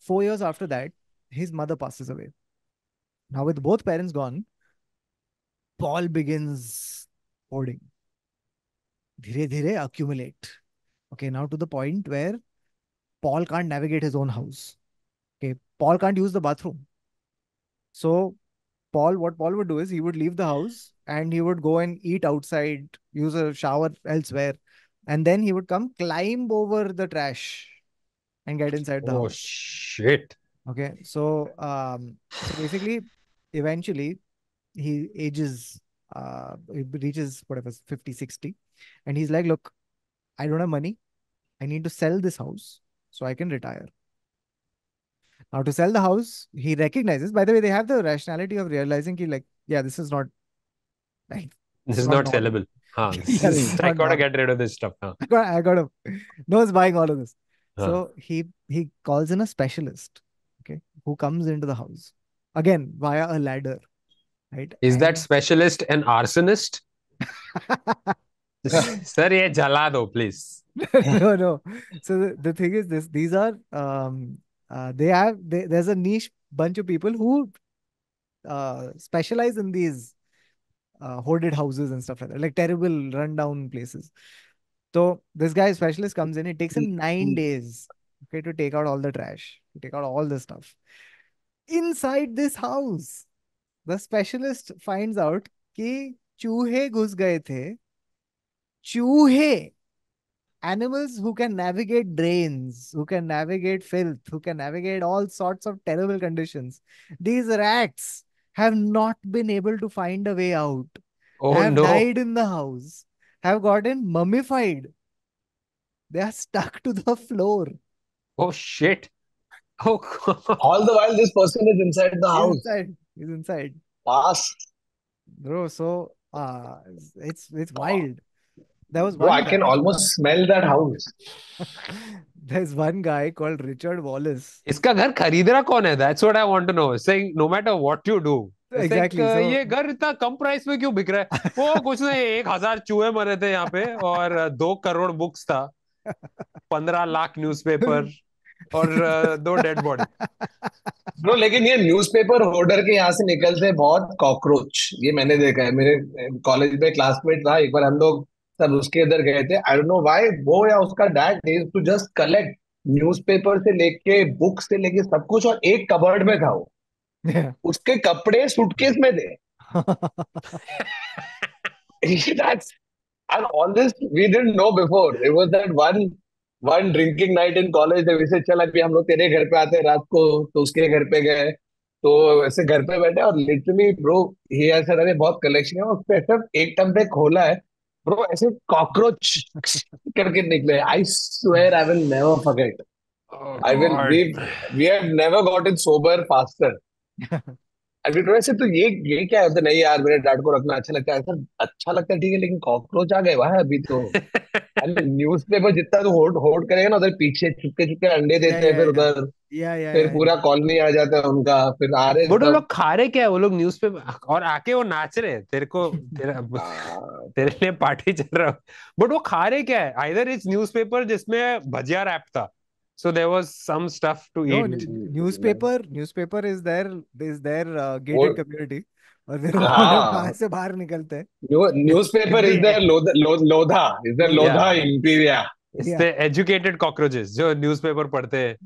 4 years after that, his mother passes away. Now with both parents gone, Paul begins hoarding. धीरे धीरे accumulate. Okay, now to the point where Paul can't navigate his own house. Okay, Paul can't use the bathroom. So what Paul would do is he would leave the house and he would go and eat outside, use a shower elsewhere, and then he would come climb over the trash and get inside the Oh house. shit. Okay, so basically, eventually he ages, he reaches whatever 50, 60, and he's like, look, I don't have money. I need to sell this house so I can retire. Now, to sell the house, he recognizes, by the way, they have the rationality of realizing, ki, like, yeah, like, This this is is not not normal. sellable. Huh. Yeah, this is I not gotta normal. get rid of this stuff. Huh. I got to, no one's buying all of this. Huh. So he calls in a specialist, okay, who comes into the house again via a ladder, right? Is that And specialist an arsonist? Sir, ये जला दो, please. no, no. So the thing is this: these are there's a niche bunch of people who specialize in these hoarded houses and stuff like that, like terrible rundown places. So this guy specialist comes in. It takes him 9 days, okay, to take out all the trash, to take out all the stuff inside this house. The specialist finds out कि चूहे घुस गए थे. चूहे, animals who can navigate drains, who can navigate filth, who can navigate all sorts of terrible conditions. These rats have not been able to find a way out, Oh have no. died in the house, have gotten mummified. They are stuck to the floor. Oh shit. Oh God. All the while, this person is inside the He's house. inside. He's inside. Pass. Bro, so it's wild. There was Bro, one I can guy. almost smell that house. There's one guy called Richard Wallace. इसका घर खरीद रहा कौन है? That's what I want to know. It's like no matter what you do. It's like Exactly. So ये घर इतना कम price में क्यों बिक रहा है? वो कुछ नहीं, 1,000 चूहे मरे थे यहाँ पे और 2 करोड़ बुक्स था, 15 लाख न्यूज़पेपर और 2 डेड बॉडी. ब्रो, लेकिन ये न्यूज़पेपर होर्डर के यहाँ से निकलते हैं बहुत कॉकरोच, ये मैंने देखा है. मेरे कॉलेज में क्लासमेट था, एक बार हम लोग सब उसके इधर गए थे. आई डोंट नो व्हाई वो या उसका dad to just collect newspaper से लेके बुक से लेके सब कुछ, और एक कबर्ड में था वो. yeah. उसके कपड़े सूटकेस में थे. That's, and all this we didn't know before. It was that one drinking night in college. जब इसे चल अभी हम लोग तेरे घर पे आते हैं रात को, तो उसके घर पे गए, तो ऐसे घर पे बैठे और लिटरली ब्रो ही ऐसा अरे बहुत कलेक्शन है, उसपे ऐसा एक टम पे खोला है ब्रो, ऐसे कॉकरोच करके निकले. I swear I will never forget. Oh I will God. We have never gotten sober faster. अभी तो वैसे तो ये क्या होता है, नहीं यार मेरे डैड को रखना अच्छा लगता है, ऐसा अच्छा लगता है ठीक है, लेकिन कॉकरोच आ गए वहां अभी तो. अरे न्यूज़पेपर जितना तो होल्ड होल्ड करेगा ना, उधर पीछे चुपके चुपके अंडे Yeah, देते हैं, yeah, फिर yeah. उधर Yeah, yeah, फिर yeah, पूरा yeah. कॉलोनी आ जाता है उनका, फिर आ रहे बट वो सब. लोग खा रहे क्या है? वो लोग न्यूज़पेपर और आके वो नाच रहे हैं तेरे को, तेरे लिए पार्टी चल रहा है. बट वो खा रहे क्या है? आइदर इट्स न्यूज़पेपर जिसमें भजिया रैप था, so there was some stuff to No, eat. newspaper is their वो gated community. और फिर उन्होंने वहां हाँ, से बाहर निकलते हैं. न्यूज़पेपर इज इसलिए there Lodha, is there Lodha. Lodha Yeah, Imperia. it's Yeah. the educated cockroaches जो न्यूज़पेपर पढ़ते हैं.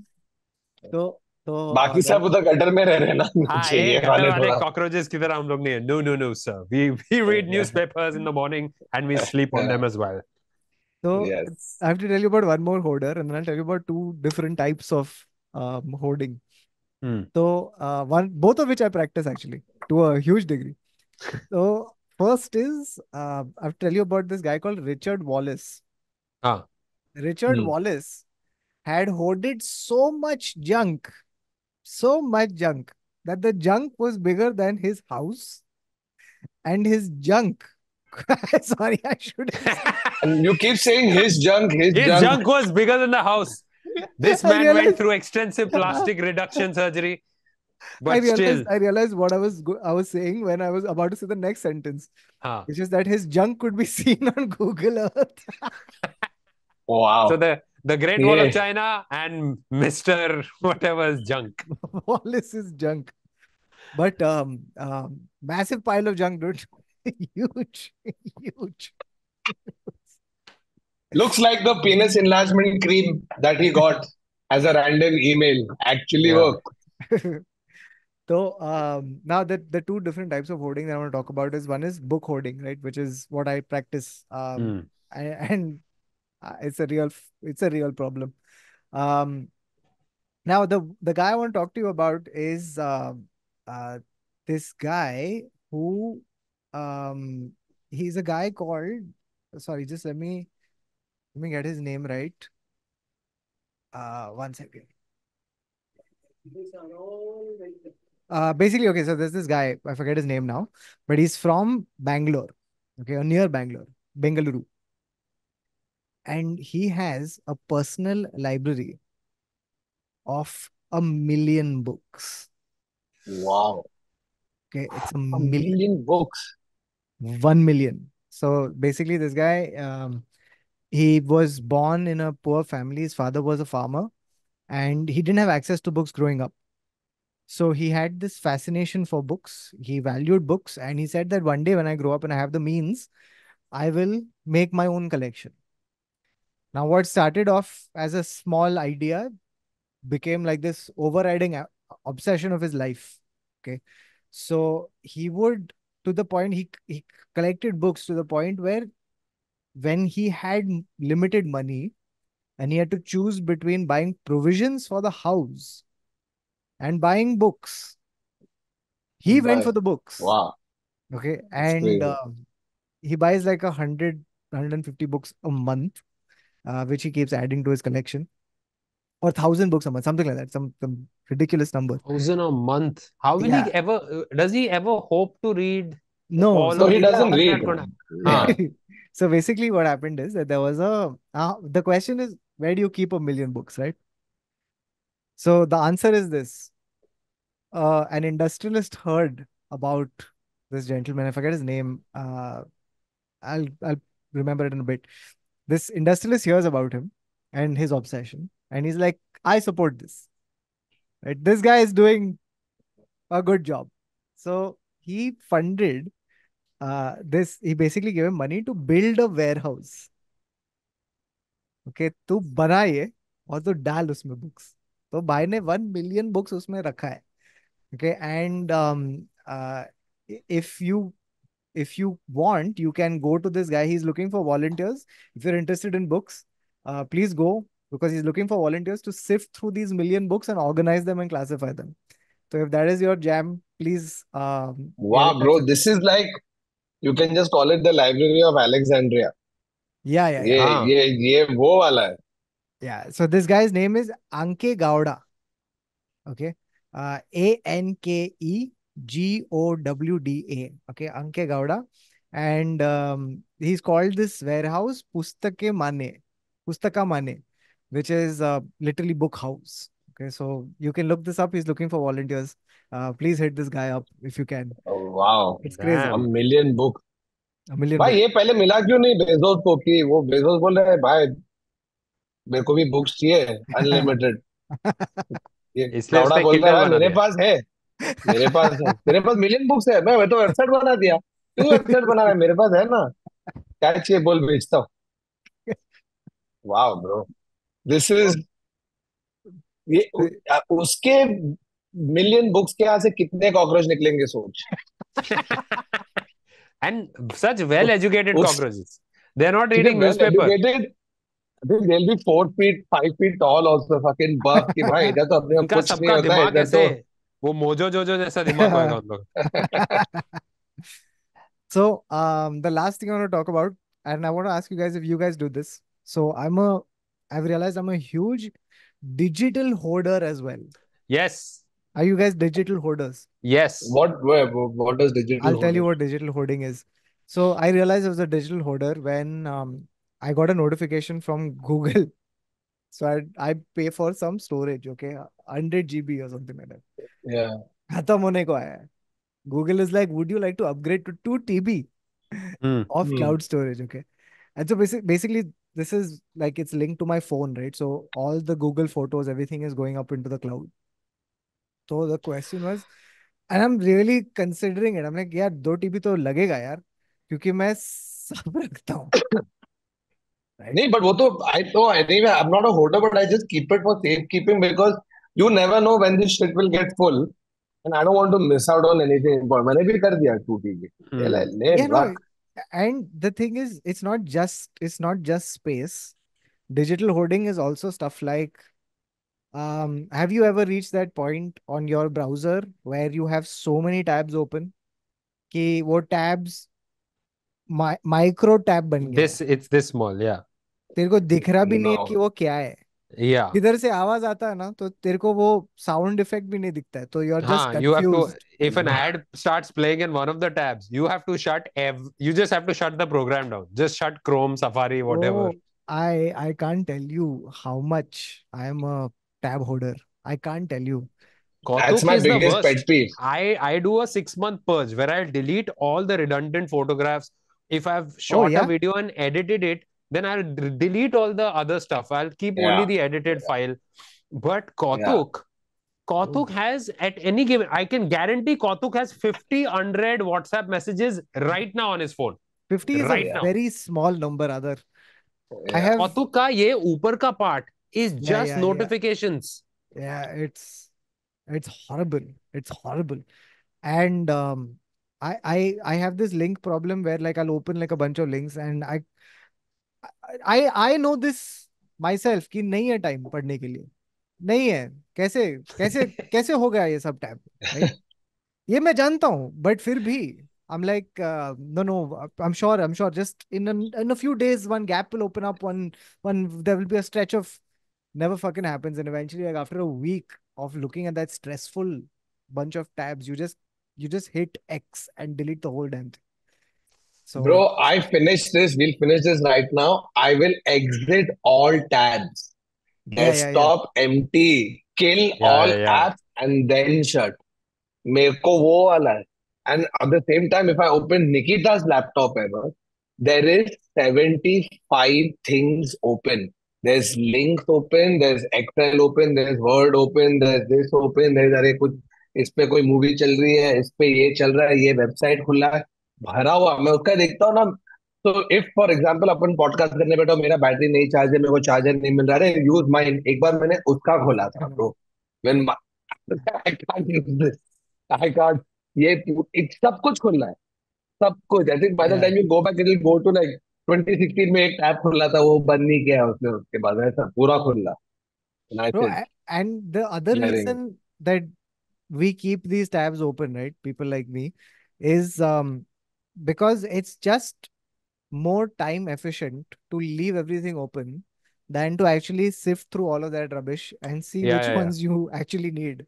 तो तो बाकी सब उधर गटर में रह रहे हैं ना हाँ, नीचे, ये ये गटर वाले वाले थोड़ा. कॉकरोचेस की तरह हम लोग नहीं है. No, no, no, sir. We read newspapers in the morning and we sleep on them as well. So Yes. I have to tell you about one more hoarder, and then I'll tell you about two different types of hoarding. Hmm. So both of which I practice actually to a huge degree. So first is I have to tell you about this guy called Richard Wallace. Ah. Richard Hmm. Wallace had hoarded so much junk that the junk was bigger than his house, and his junk. Sorry, I shouldn't say. And you keep saying his junk, his His junk. junk was bigger than the house. This I man went realized. through extensive plastic reduction surgery, I but realized. still. I realized what I was saying when I was about to say the next sentence, Huh. which is that his junk could be seen on Google Earth. So Wow. the Great Wall of Yeah. China and Mr. whatever's junk. Wallace's junk, but massive pile of junk, dude. Huge, huge. Looks like the penis enlargement cream that he got as a random email actually Yeah. worked. So now the two different types of hoarding that I want to talk about is one is book hoarding, right, which is what I practice. Hmm. And it's a real problem. Um, Now the guy I want to talk to you about is uh, this guy who um, he's a guy called, sorry, just let me get his name right. One second. Basically, okay, so there's this guy, I forget his name now, but he's from Bangalore, okay, or near Bangalore, Bengaluru, and he has a personal library of 1 million books. Wow. Okay, it's a A million. million books. 1 million. So basically, this guy, he was born in a poor family. His father was a farmer, and he didn't have access to books growing up. So he had this fascination for books. He valued books, and he said that one day when I grow up and I have the means, I will make my own collection. Now, what started off as a small idea became like this overriding obsession of his life. Okay. So he would, to the point, he collected books to the point where when he had limited money and he had to choose between buying provisions for the house and buying books, he went But for the books. wow, Okay. that's And crazy. he buys like 150 books a month, which he keeps adding to his collection, or 1,000 books a month, something like that, some ridiculous number. 1,000 a month. How will he Yeah. ever, does he ever hope to read No. all No, So of he these? doesn't How is read. that going to? Yeah. Huh. so basically what happened is that there was the question is, where do you keep 1 million books, right? So the answer is this. An industrialist heard about this gentleman. I forget his name. I'll remember it in a bit. This industrialist hears about him and his obsession, and he's like, I support this. Right? This guy is doing a good job. So he funded this. He basically gave him money to build a warehouse. Okay, तू बना ये और तू डाल उसमें books. तो भाई ने 1 million बुक्स उसमें रखा है. Okay, and if you if you want, you can go to this guy. He's looking for volunteers. If you're interested in books, please go, because he's looking for volunteers to sift through these million books and organize them and classify them. So if that is your jam, please get in Wow, touch bro, with him. this is like you can just call it the Library of Alexandria. Yeah, yeah, ये yeah, हाँ. ये ये वो वाला है. yeah. So this guy's name is Anke Gowda. Okay. Ankegowda. Okay. Anke Gowda. And he's called this warehouse Pustaka Mane, which is literally book house. Okay. So you can look this up. He's looking for volunteers. Please hit this guy up if you can. Wow, It's crazy. a Damn. million books. 1 million भाई books. ये पहले मिला क्यों नहीं Bezos को कि वो Bezos बोल रहे हैं भाई मेरे को भी बुक्स चाहिए अनलिमिटेड. ये इसलिए गावड़ा उसने बोलता है किंडल भाई बना मेरे दिया. पास है. मेरे पास है, तेरे पास मिलियन बुक्स है. मैं तो वेबसाइट बना दिया. तू वेबसाइट बना रहा है, मेरे पास है ना. क्या चाहिए बोल बेचता हूँ. वाह ब्रो, दिस इज ये उसके मिलियन बुक्स के यहाँ से कितने कॉकरोच निकलेंगे सोच. And such well educated उस cockroaches. They're not ठीक है, reading well newspaper. educated. I think they'll be 4 feet, 5 feet tall also, fucking buff कि भाई इधर तो अपने उनका कुछ नहीं सबका होता है दिमाग इधर ऐसे, तो. वो मोजो जोजो जैसा दिमाग होएगा उन लोग. So, the last thing I want to talk about, and I want to ask you guys if you guys do this. So, I've realized I'm a huge digital hoarder as well. Yes. Are you guys digital hoarders? Yes. What does digital I'll tell you hoarding? what digital hoarding is. So, I realized I was a digital hoarder when I got a notification from Google. So, I pay for some storage, okay, 100 GB or something like that. Yeah. खत्म होने को आया है. Google is like, would you like to upgrade to 2 TB Hmm. of Hmm. cloud storage? Okay. And so basically, this is like it's linked to my phone, right? So all the Google photos, everything is going up into the cloud. So the question was, and I'm really considering it. I'm like, यार 2 TB तो लगेगा यार, क्योंकि मैं सब रखता हूँ, right? नहीं, but वो तो anyway, I'm not a hoarder, but I just keep it for safekeeping because you never know when this shit will get full, and I don't want to miss out on anything important. मैंने भी कर दिया 2 TB. Hmm. ले Yeah, no. रख. And the thing is, it's not just space. Digital hoarding is also stuff like, have you ever reached that point on your browser where you have so many tabs open कि वो tabs micro tab बन गया है. It's this small. Yeah. तेरे को दिख रहा भी नहीं है कि No. वो क्या है. Yeah. इधर से आवाज आता है ना तो तेरे को वो साउंड इफेक्ट भी नहीं दिखता है, तो you are just You have to, confused. if an ad starts playing in one of the tabs, you have to you just have to shut the program down. Just shut Chrome, Safari, whatever. So I can't tell you how much I am a tab holder. I can't tell you. That's Kautuk my is the biggest worst. pet peeve. I do a 6-month purge where I'll delete all the redundant photographs. If I've Oh shot a yeah. video and edited it, then I'll delete all the other stuff. I'll keep only Yeah. the edited file. But Yeah. Kautuk has at any given, I can guarantee Kautuk has 50, 100 WhatsApp messages right now on his phone. 50 is a Right now. very small number, other. I Yeah. have Kautuk का ये ऊपर का part is yeah, just yeah, notifications. yeah. It's horrible. It's horrible. And I have this link problem where like I'll open like a bunch of links and I know this myself कि नहीं है time पढ़ने के लिए. नहीं है. कैसे कैसे कैसे हो गया ये सब टैब, right? ये मैं जानता हूँ, but फिर भी I'm like, no, I'm sure just in a few days one gap will open up, one there will be a stretch of never fucking happens, and eventually like after a week of looking at that stressful bunch of tabs, you just hit X and delete the whole damn thing. Bro, So I finished this. We'll finish this right now. I will exit all tabs. yeah. Desktop empty. Kill all Yeah. apps and then shut. मेरे को वो वाला है. And at the same time, if I open Nikita's laptop ever, there is 75 things open. There's links open, there's Excel open, there's Word open, there's this open, there's अरे कुछ इस पे कोई मूवी चल रही है, इस पे ये चल रहा है, ये वेबसाइट खुला है, भरा हुआ. मैं उसका देखता हूँ ना. तो if for example upon podcast करने बैठो, मेरा बैटरी नहीं चार्ज है, मेरे को चार्जर नहीं मिल रहा है, यूज माइन. एक बार मैंने उसका खोला था bro. When I can't use this, I can't. सब कुछ खुल रहा है, सब कुछ. I think by the yeah. Time you go back it will go to like 2016 में एक ऐप खुला था, वो बंद नहीं किया उसने, उसके बाद ऐसा पूरा खुला. And I Bro, said, and the other clearing. reason that we keep these tabs open, right? People like me, is because it's just more time efficient to leave everything open than to actually sift through all of that rubbish and see which Yeah. ones you actually need.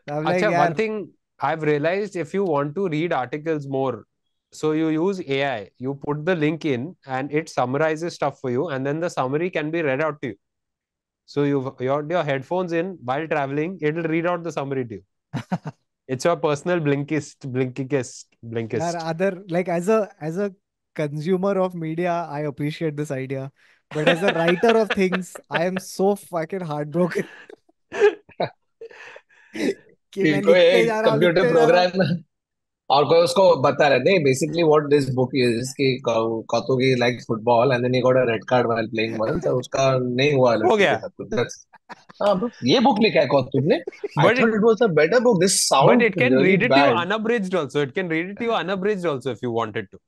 So I'm like, Acha, one yeah, thing I've realized, if you want to read articles more, so you use AI, you put the link in and it summarizes stuff for you, and then the summary can be read out to you. So your headphones in while traveling, it'll read out the summary to you. It's your personal Blinkist. other like as a consumer of media, I appreciate this idea. But as a writer of things, I am so fucking heartbroken कि कि मैं कोई लिखते एक जा रहा हूँ, computer लिखते जा रहा हूँ. प्रोग्राम और कोई उसको बता रहे. नहीं, basically what this book is कि Kautuki likes football and then he got a red card while playing once, और उसका नहीं हुआ हो लड़की के गया. साथ कुछ. दैट्स. हाँ bro, ये बुक लिखा है कौतुक ने. आई But thought it was a better book. This but sound it can really read it to you bad. unabridged also. It can read it to you unabridged also if you wanted to.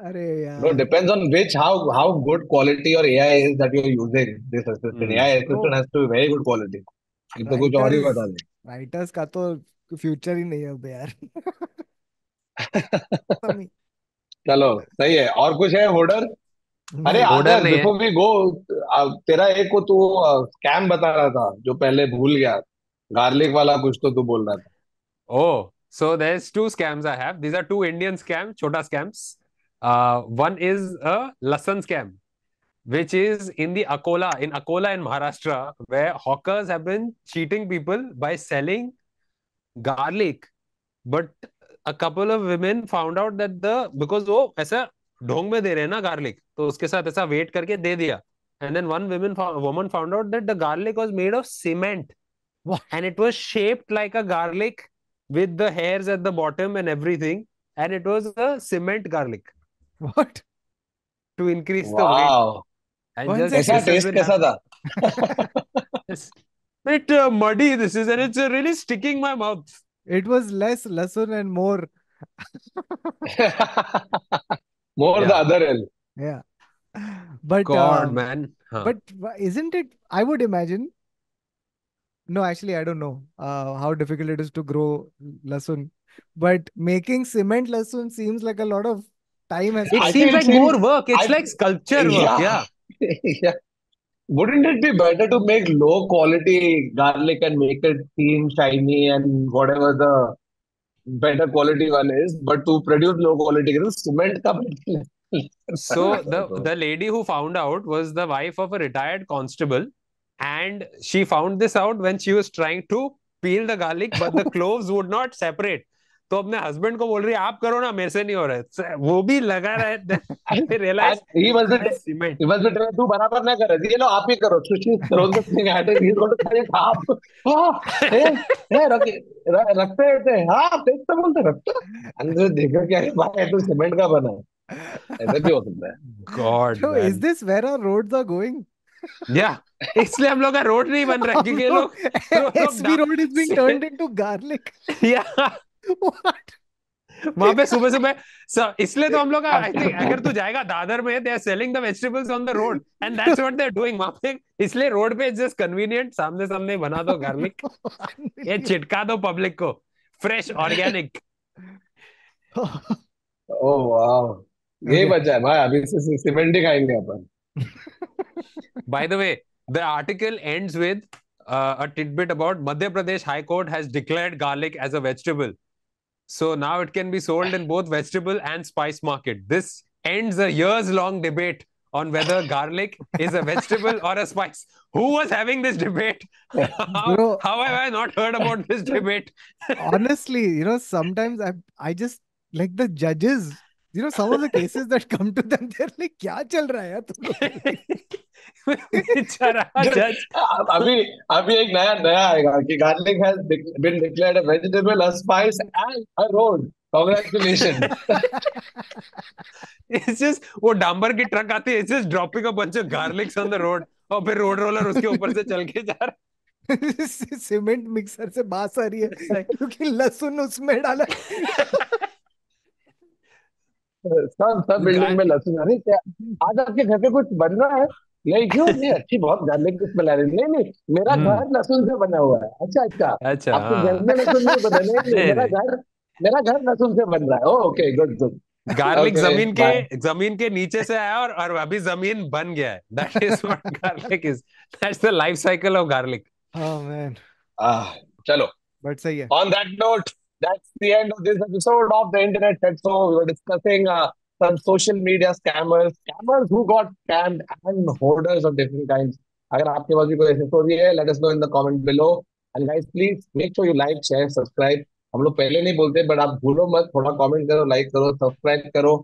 अरे No, यार depends on which how good quality your AI is that you're using this assistant. Hmm. AI bro, assistant has to be very good quality. ये तो कुछ और ही writers बता दे. Writers का तो future ही नहीं है अब यार। समी, चलो सही है. और कुछ है होल्डर? अरे नहीं Order आदर नहीं है. बिफोर वी गो, तेरा एक को तू स्कैम बता रहा था जो पहले भूल गया. गार्लिक वाला कुछ तो तू बोल रहा था. Oh, so there's two scams I have. These are two Indian scams, chota scams. One is a Lasan scam, which is in the Akola in Maharashtra, where hawkers have been cheating people by selling garlic. But a couple of women found out that because वो ऐसा ढोंग में दे रहे हैं ना garlic, तो उसके साथ ऐसा वेट करके दे दिया. And then woman found out that the garlic was made of cement. What? And it was shaped like a garlic with the hairs at the bottom and everything. And it was a cement garlic What? to increase the weight. वाह. And कौन just सा कैसा this has test been कैसा happening. था? It's bit muddy, this is, and it's really sticking my mouth. It was less lasun and more. More the Yeah. other end. Yeah. But God, man. Huh. but isn't it? I would imagine. No, actually, I don't know how difficult it is to grow lasun. But making cement lasun seems like a lot of time has It I passed. seems think it like seems. more work. It's I like sculpture work. yeah. Yeah. Yeah. Wouldn't it be better to make low quality garlic and make it seem shiny and whatever the better quality one is, but to produce low quality, cement का So the lady who found out was the wife of a retired constable, and she found this out when she was trying to peel the garlic, but the cloves would not separate. तो अपने husband को बोल रही है आप करो ना मेरे से नहीं हो रहा है वो भी लगा रहा है then they and realized he was the it's cement. he was the trainer. तू बराबर ना कर रही है लो आप ही करो. So she throws the thing at him. He's going to cut it half. हाँ, रखते थे हाँ तेज तो बोलते रखते. अंदर देखा क्या है भाई तू सीमेंट का बना है. ऐसा भी हो सकता है. God, So is man. this where our roads are going? Yeah. इसलिए हम लोग का रोड नहीं बन रहा है क्योंकि ये लोग SB road is being turned into garlic. Yeah. What? वहां पे सुबह सुबह इसलिए तो हम लोग आई थिंक अगर तू जाएगा दादर में they are selling the vegetables on the road and that's what they are doing वहां पे इसलिए रोड पे इट्स जस्ट कन्वीनियंट सामने सामने बना दो गार्लिक ये चिटका दो पब्लिक को फ्रेश ऑर्गेनिक. ओह वाह. यही Okay. बचा है भाई अभी से सीमेंट ही खाएंगे अपन. By the way, the article ends with a tidbit about Madhya Pradesh High Court has declared garlic as a vegetable. So now it can be sold in both vegetable and spice market. This ends a years-long debate on whether garlic is a vegetable or a spice. Who was having this debate? Bro, How have I not heard about this debate? honestly, sometimes I just like the judges, some of the cases that come to them, they're like, क्या चल रहा है यार तुम लोग के?" बेचारा judge. अभी अभी एक नया नया आएगा कि garlic has been declared a vegetable, a spice and a road. Congratulation. It's just वो डांबर की ट्रक आती है, it's just dropping a bunch of garlics on the road और फिर रोड रोलर उसके ऊपर से चल के जा रहा सीमेंट मिक्सर से बास आ रही है है. क्योंकि लहसुन उसमें डाला. सब बिल्डिंग में लहसुन. अरे क्या आज आपके घर पे कुछ बन रहा है? नहीं क्यों नहीं अच्छी बहुत गार्लिक की स्मेल आ रही है. नहीं नहीं मेरा घर लहसुन से बना हुआ है. अच्छा अच्छा अच्छा आपके घर हाँ. में लहसुन नहीं बना. नहीं नहीं नहीं नहीं मेरा घर लहसुन से बन रहा है. Okay good good. Garlic okay bye. जमीन के नीचे से आया और अभी जमीन बन गया है. That is what garlic is. That's the life cycle of garlic. Oh man, चलो. but सही है. On that note, that's the end of this episode of the Internet Said So. We were discussing some social media scammers who got scammed, and hoarders of different kinds. अगर आपके पास भी कोई ऐसी story है, let us know in the comment below. And guys, please make sure you like, share, subscribe. हम लोग पहले नहीं बोलते, but आप भूलो मत थोड़ा comment करो, like करो, subscribe करो.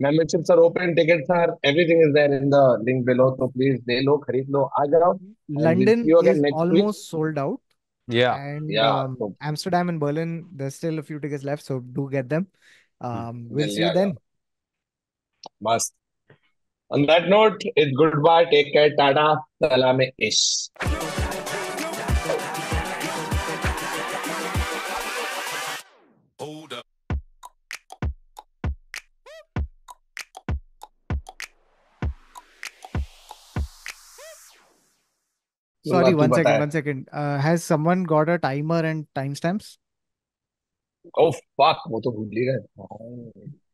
Memberships are open, tickets are, everything is there in the link below. So please ले लो, खरीद लो, आ जाओ. And we'll see London you is again next week. almost sold out. Yeah. And Yeah. So Amsterdam and Berlin, there's still a few tickets left, so do get them. We'll mill see you जाएगा. then. मस्त. On that note, it's goodbye. Take care. Tata. Salame ish. Sorry, तू बता। one second. Has someone got a timer and timestamps? Oh fuck, वो तो भूल ही गए।